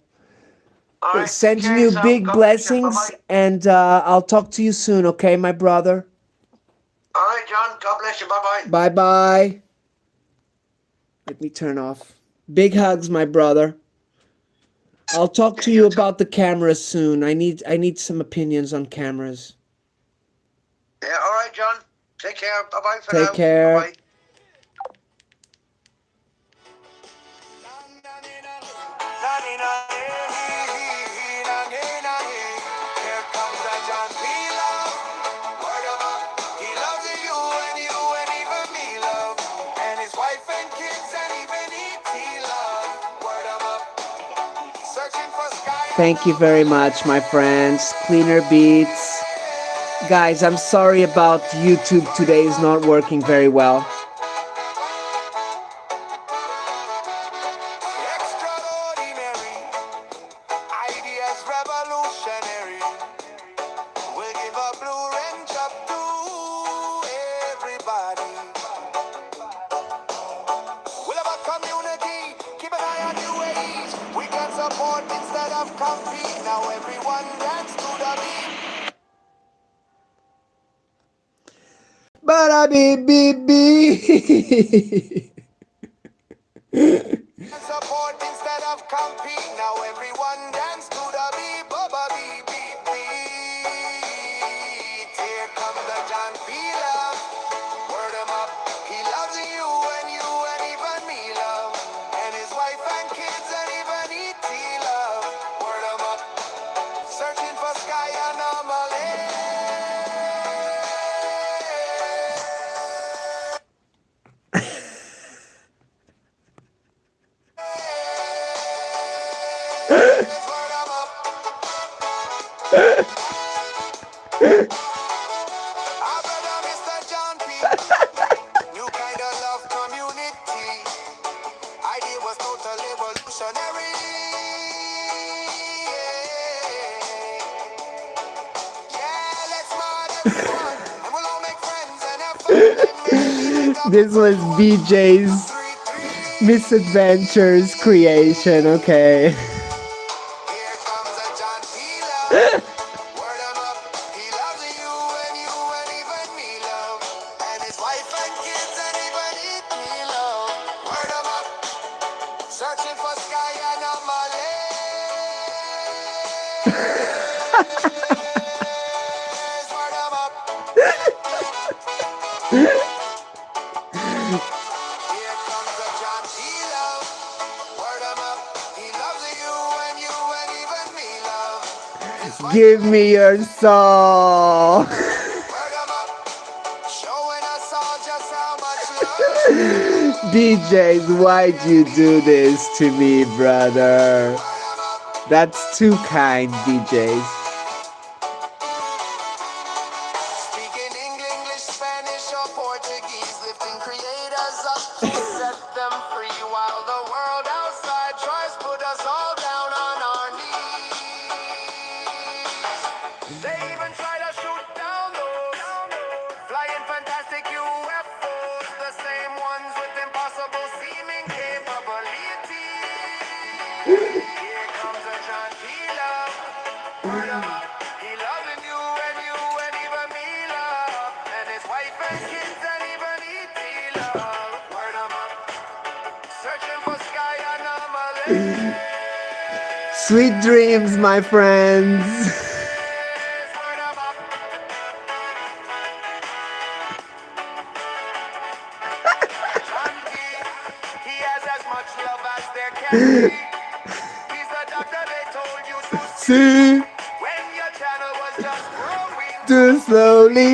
All right. Take Sending care of you yourself. big God bless you. Bye blessings, bye. and I'll talk to you soon, okay, my brother? All right, John. God bless you. Bye bye. Bye bye. Let me turn off. Big hugs, my brother. I'll talk Yeah, to you you talk. about the cameras soon. I need some opinions on cameras. Yeah, all right, John. Take care. Bye bye for Take now. Bye care. bye. Here comes a John P. Love. Word of mouth. He loves you and even me love. And his wife and kids and even E.T. love. Word of mouth. Searching for sky Thank you very much, my friends. Cleaner beats. Guys, I'm sorry about YouTube today is not working very well. extraordinary. Ideas revolutionary. We'll give a blue wrench up to everybody. We'll have a community, keep an eye on new age. We can support instead of compete. Now everyone dance to the beat. Bada beep beep beep. Support instead of compete. Now everyone dance to the beat. Bubba beep beep beat. Here comes the John P. Love. Word him up. He loves you and even me love. And his wife and kids and even E.T. love. Word him up. Searching for sky anomaly. Word him up. Our brother Mr. John P. New kind of love community. Idea was total evolutionary. Yeah, let's mod everyone. And we'll all make friends and have fun. And maybe make up a This was cool one. BJ's 2, 3, 3. Misadventures creation, okay. Here comes a John P. Love. Word him up. He loves you and even me love. And his wife and kids and even eat me love. Word him up. Searching for sky anomalies. Word him up. Here comes a John P. Love. Word him up. He loves you and even me love. His wife Give and me kids your and even soul. word him up. Showing us all just how much love. BJ's, why'd you do this to me, brother? Word him up. That's too kind, BJ's. Speaking English, Spanish, or Portuguese, lifting creators up to set them free while the world outside tries to put us all down on our knees. They even try to shoot down those flying fantastic UFOs, the same ones with impossible seeming capabilities. Here comes a John P. Love. Word him up. He loving you and even me love. And his wife and kids and even E.T. love. Word him up. Searching for sky anomalies. Sweet dreams, my friends. Word him up. John P. He has as much love as there can be. He's the doctor they told you to see. See, When your channel was just growing too slowly.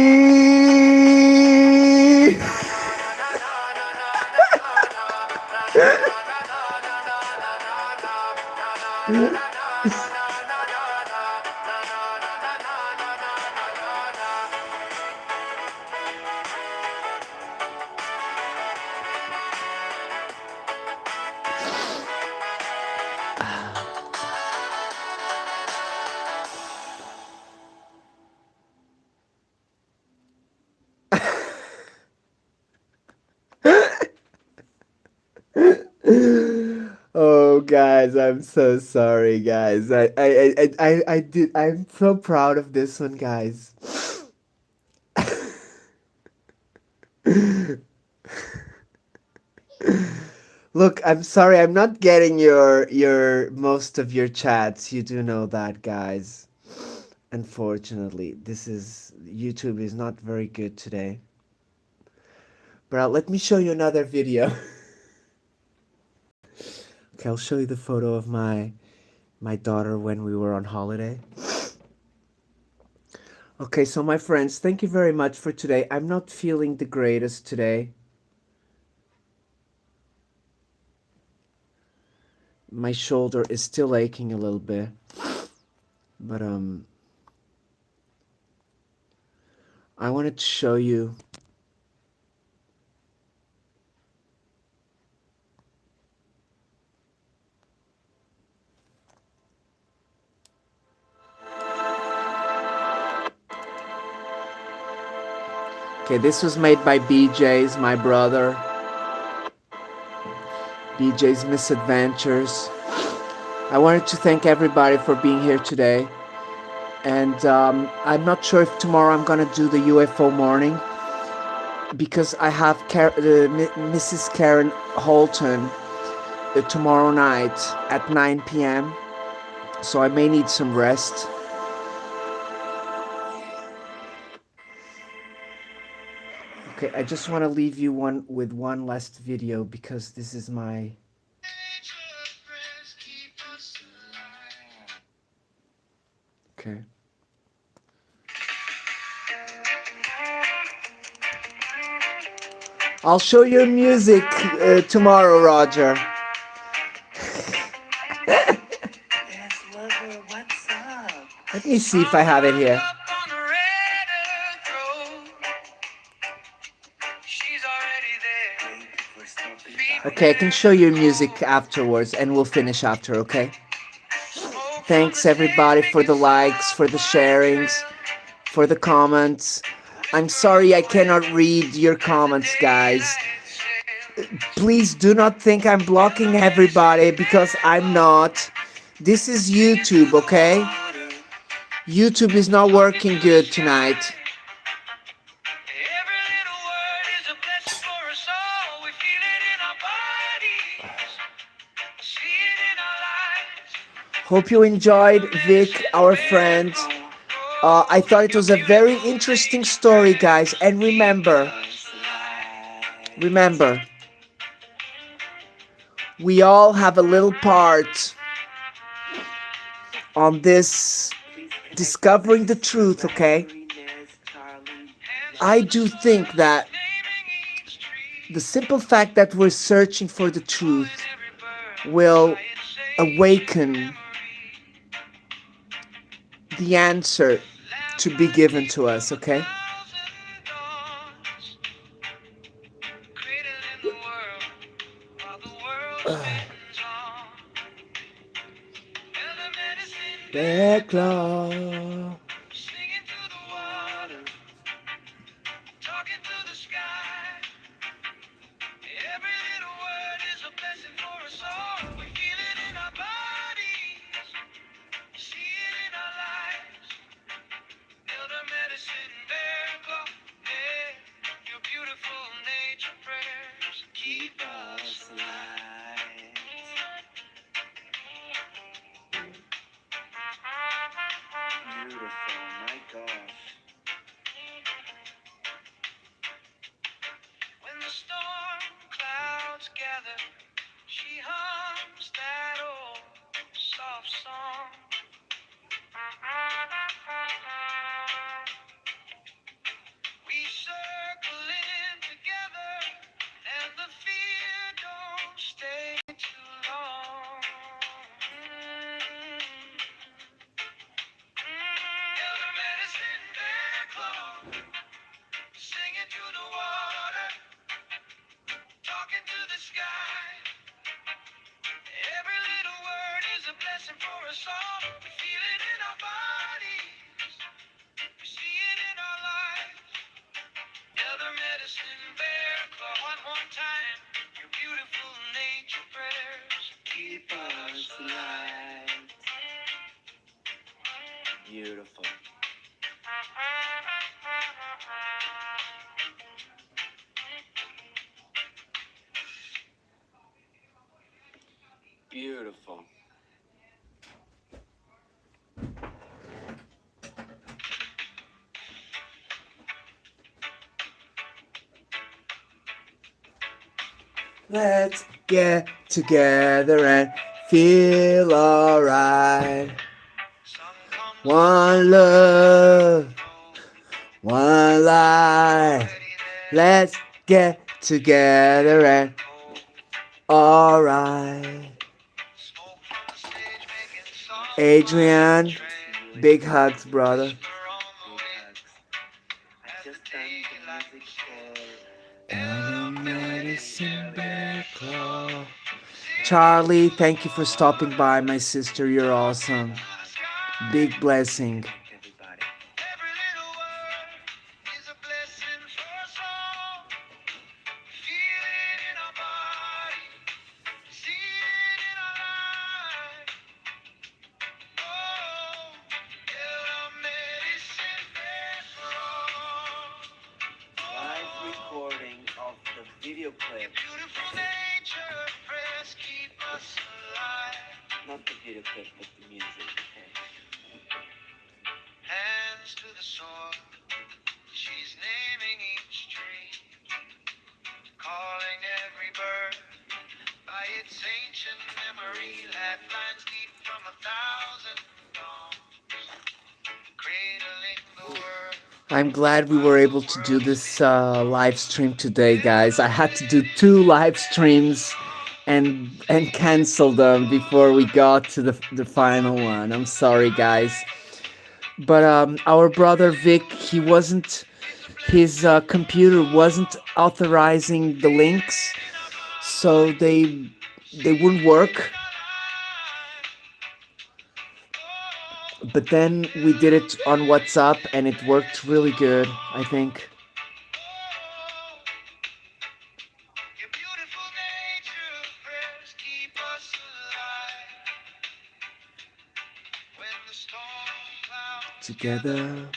Oh, guys, I'm so sorry, guys. I did. I'm so proud of this one, guys. Look, I'm sorry, I'm not getting your most of your chats. You do know that, guys. Unfortunately, this is YouTube is not very good today. But let me show you another video. Okay, I'll show you the photo of my daughter when we were on holiday. Okay, so my friends, thank you very much for today. I'm not feeling the greatest today. My shoulder is still aching a little bit. But I wanted to show you. Okay, this was made by BJ's, my brother. BJ's Misadventures. I wanted to thank everybody for being here today. And I'm not sure if tomorrow I'm gonna do the UFO morning because I have Mrs. Karen Holton tomorrow night at 9 p.m. So I may need some rest. Okay, I just want to leave you with one last video because this is my... Okay. I'll show you music tomorrow, Roger. Let me see if I have it here. Okay, I can show you music afterwards and we'll finish after, okay? Thanks everybody for the likes, for the sharings, for the comments. I'm sorry I cannot read your comments, guys. Please do not think I'm blocking everybody because I'm not. This is YouTube, okay? YouTube is not working good tonight. Hope you enjoyed, Vic, our friend. I thought it was a very interesting story, guys. And remember, we all have a little part on this discovering the truth, okay? I do think that the simple fact that we're searching for the truth will awaken the answer to be given to us, okay? Backlaw. Beautiful. Beautiful. Let's get together and feel alright. One love, one life. Let's get together and alright. Adrian, big hugs, brother. Charlie, thank you for stopping by, my sister. You're awesome. Big blessing. Video clip. Not the video clip, but the music. Okay. Hands to the soil. She's naming each tree, calling every bird by its ancient memory. Lifelines deep from 1,000 dawns, cradling the world. I'm glad we were able to do this live stream today, guys. I had to do 2 live streams and cancel them before we got to the final one. I'm sorry, guys. But our brother Vic, his computer wasn't authorizing the links, so they wouldn't work. But then we did it on WhatsApp and it worked really good, I think. Together,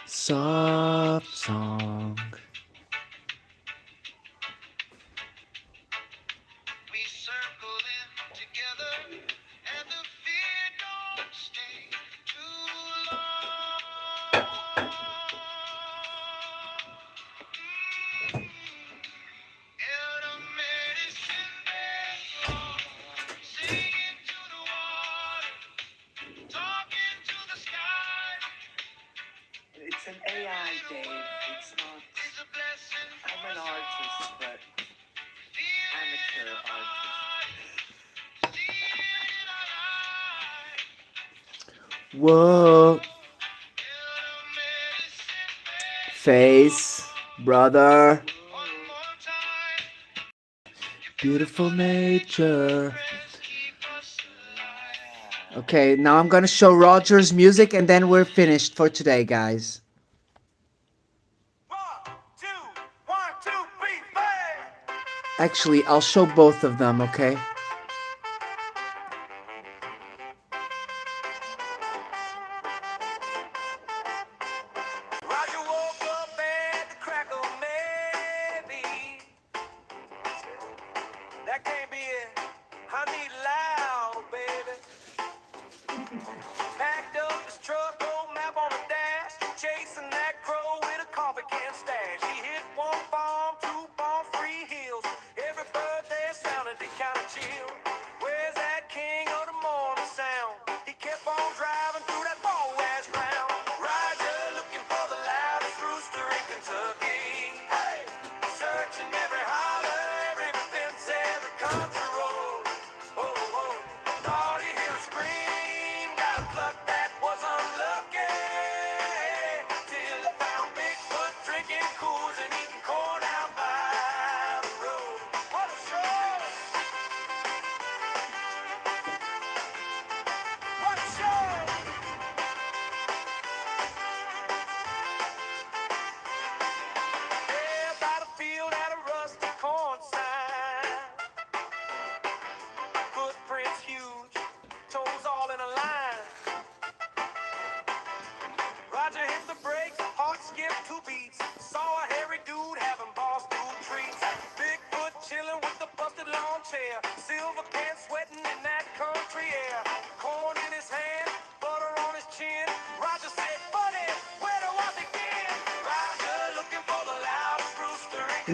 soft song. We circle in together, and the fear don't stay too long. In a medicine bed, singing to the water, talking to the sky. It's an AI, Dave. It's not. I'm an artist, but amateur artist. Whoa. Face, brother. Beautiful nature. Okay, now I'm gonna show Roger's music and then we're finished for today, guys. 1, 2, 1, 2, 3, 4. Actually, I'll show both of them, okay? Roger woke up at the crack of maybe. That can't be it. I need loud, baby. Packed up his truck, old map on the dash, chasing that crow with a coffee can stash. He hit 1 farm, 2 farm, 3 hills. Every birthday sounded they kind of chill.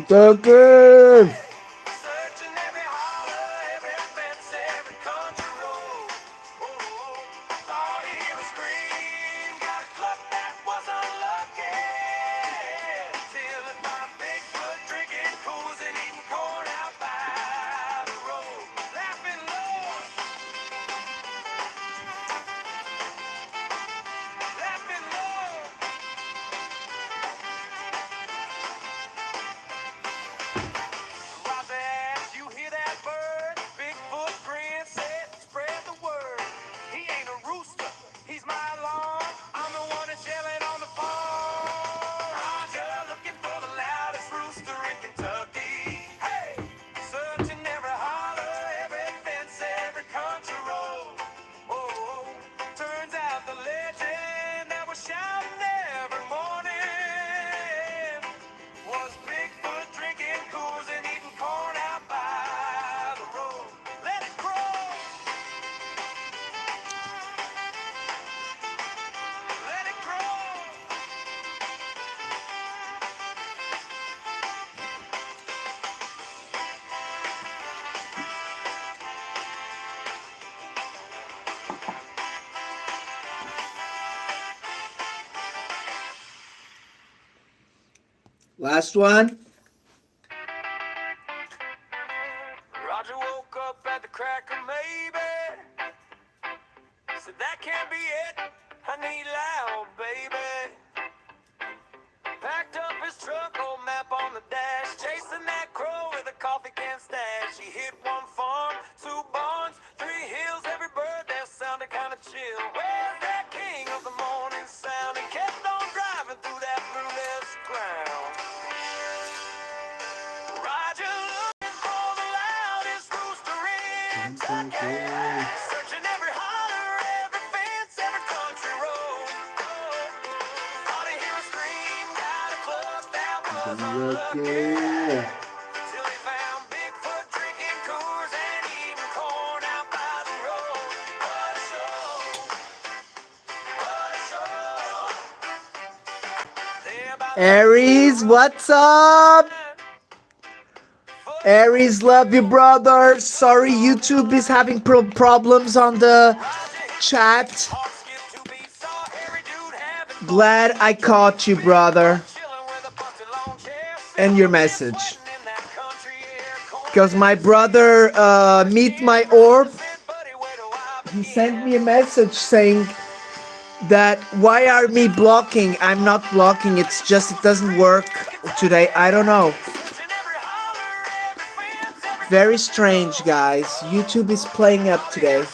Tucker! Searching every holler, every fence, every country road. Oh, thought he hear a scream, got a cluck that was unlucky. Till it found Bigfoot drinking, cruising, eating corn out by the road. Laughing low, laughing low. Roger asked, you hear that bird? Bigfoot grin said, spread the word. He ain't a rooster, he's my alarm. I'm the one that's yelling on the phone. Roger, looking for the loudest rooster in Kentucky. Hey, searching every holler, every fence, every country road. Oh, turns out the legend that was shouting every morning was Bigfoot drinking coors and eating corn out by the road. Let it grow, let it grow. Last one. Roger woke up at the crack of maybe. Said that can't be it. I need loud, baby. Packed up his truck, old map on the dash, chasing that crow with a coffee can stash. He hit one farm, two barns, three hills, every bird there sounded kinda chill. Where's that king of the morning sound? And kept on driving through that blueless ground. Roger looking for the loudest rooster in Kentucky. Searching every holler, every fence, every country road. Thought he hear a scream, got a club that was unlucky. Till he found Bigfoot drinking coors and eating corn out by the road. What a show! What a show! There about Aries, what's up? Aries, love you, brother. Sorry, YouTube is having problems on the chat. Glad I caught you, brother. And your message. Because my brother, Meet My Orb, he sent me a message saying that why are me blocking? I'm not blocking, it's just it doesn't work today. I don't know. Very strange, guys. YouTube is playing up today.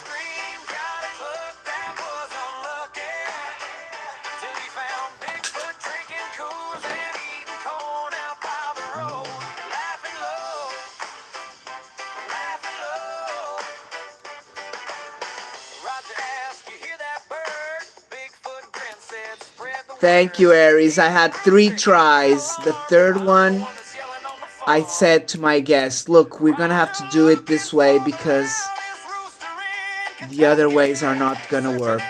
Thank you, Aries. I had 3 tries. The third one, I said to my guest, look, we're gonna have to do it this way because the other ways are not gonna work.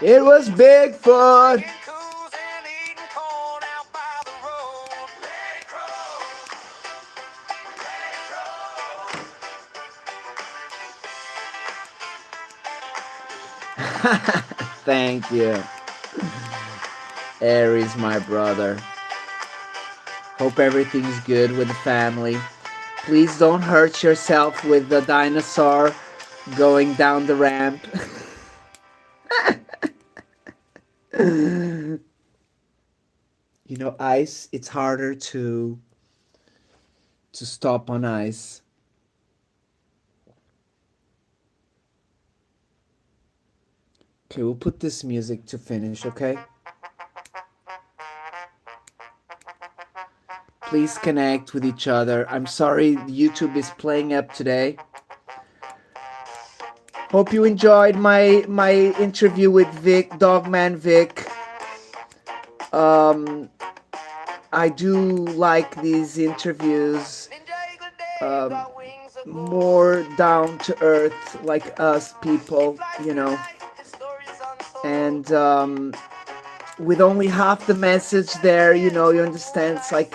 It was Bigfoot. Thank you, Aries, my brother. Hope everything's good with the family. Please don't hurt yourself with the dinosaur going down the ramp. You know, ice, it's harder to stop on ice. Okay, we'll put this music to finish, okay? Please connect with each other. I'm sorry YouTube is playing up today. Hope you enjoyed my interview with Vic, Dogman Vic. I do like these interviews. more down to earth like us people, you know. And with only half the message there, you know, you understand. It's like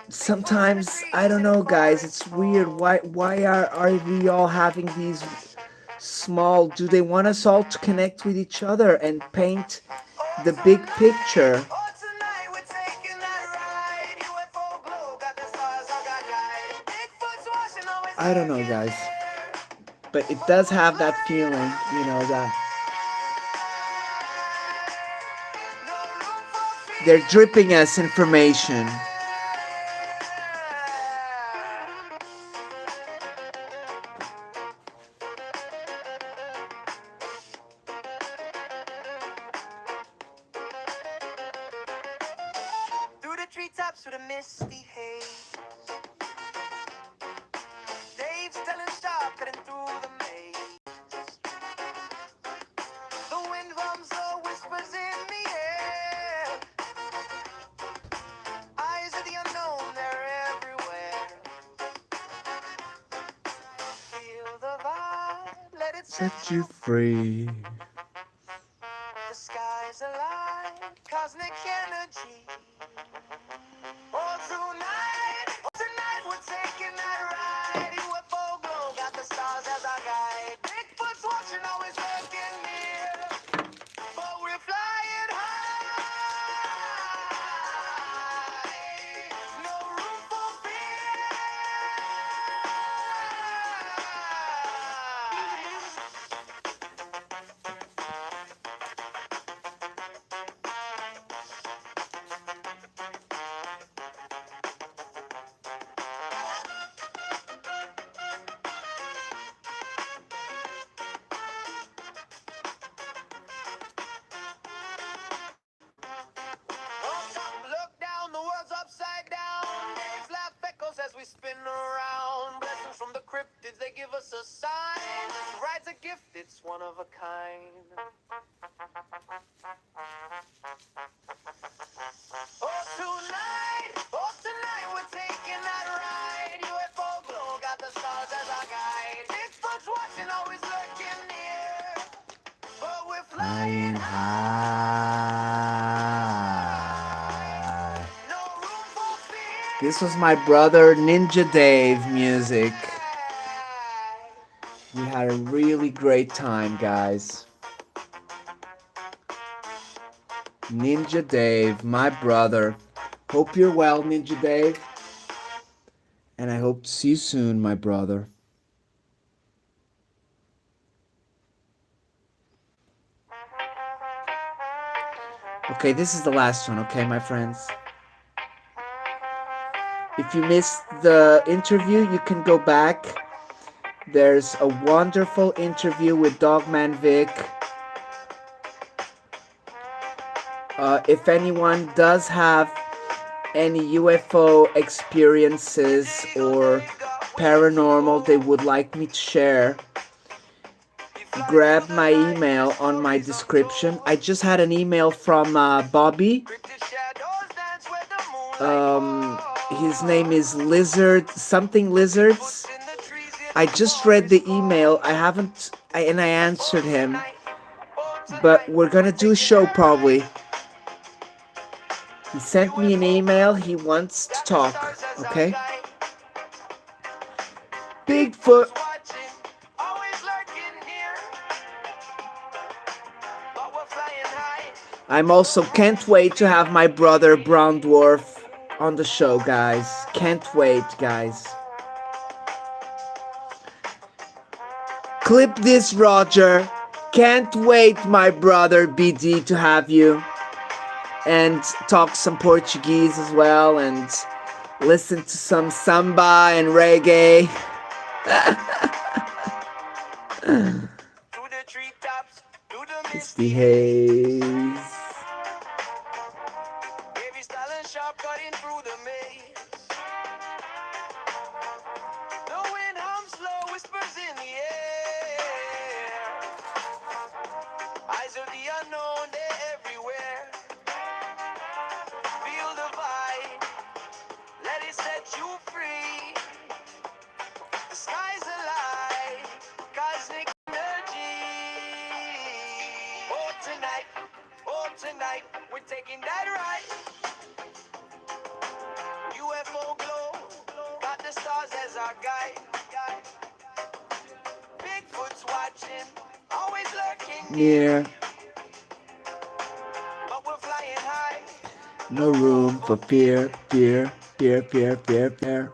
sometimes I don't know, guys. It's weird. Why are we all having these small? Do they want us all to connect with each other and paint the big picture? I don't know, guys. But it does have that feeling, you know, that they're dripping us information. Through the treetops, through the misty haze. Dave's telling sharp, cutting through the maze. The wind hums the whispers in the air. Eyes of the unknown, they're everywhere. Feel the vibe, let it Set you free. The sky's alive, cosmic energy. Oh, tonight we're taking that ride. UFO glow, got the stars as our guide. Bigfoot's watching, always looking near. But we're flying high. No room for fear. Look down, the world's upside down. Waves laugh echoes as we spin around. Blessings from the cryptids, they give us a sign. Ride's a gift, it's one of a kind. Oh, tonight we're taking that ride. UFO glow, got the stars as our guide. Bigfoot's watching, always lurking near. But we're flying high. no room for fear. This was my brother Ninja Dave music. We had a really great time, guys. Ninja Dave, my brother. Hope you're well, Ninja Dave. And I hope to see you soon, my brother. Okay, this is the last one, okay, my friends? If you missed the interview, you can go back. There's a wonderful interview with Dogman Vic. If anyone does have any UFO experiences or paranormal they would like me to share, grab my email on my description. I just had an email from Bobby. His name is Lizard, something Lizards. I just read the email. I answered him. But we're gonna do a show probably. He sent me an email. He wants to talk. Okay? Bigfoot. I'm also can't wait to have my brother Brown Dwarf on the show, guys. Can't wait, guys. Clip this, Roger. Can't wait, my brother BD, to have you. And talk some Portuguese as well. And listen to some samba and reggae. It's the haze. Eyes of the unknown, they're everywhere. Feel the vibe, let it set you free. We're taking that right. UFO glow, got the stars as our guide. Bigfoot's watching, always lurking near, Near, but we're flying high. no room for fear, fear, fear, fear, fear, fear.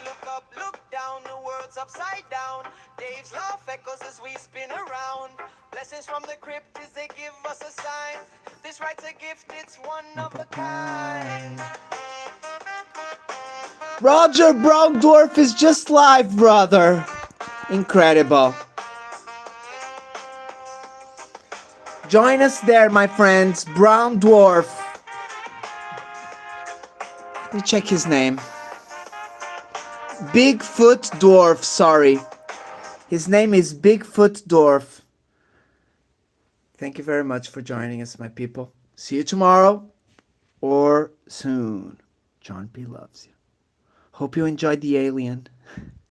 Look up, look down, the world's upside down. Dave's laugh echoes as we spin around. Blessings from the crypt as they give us a sign. This right's a gift, it's one of a kind. Roger Brown Dwarf is just live, brother. Incredible. Join us there, my friends. Brown Dwarf. Let me check his name. Bigfoot Dwarf, sorry. His name is Bigfoot Dwarf. Thank you very much for joining us, my people. See you tomorrow or soon. John P. loves you. Hope you enjoyed the alien.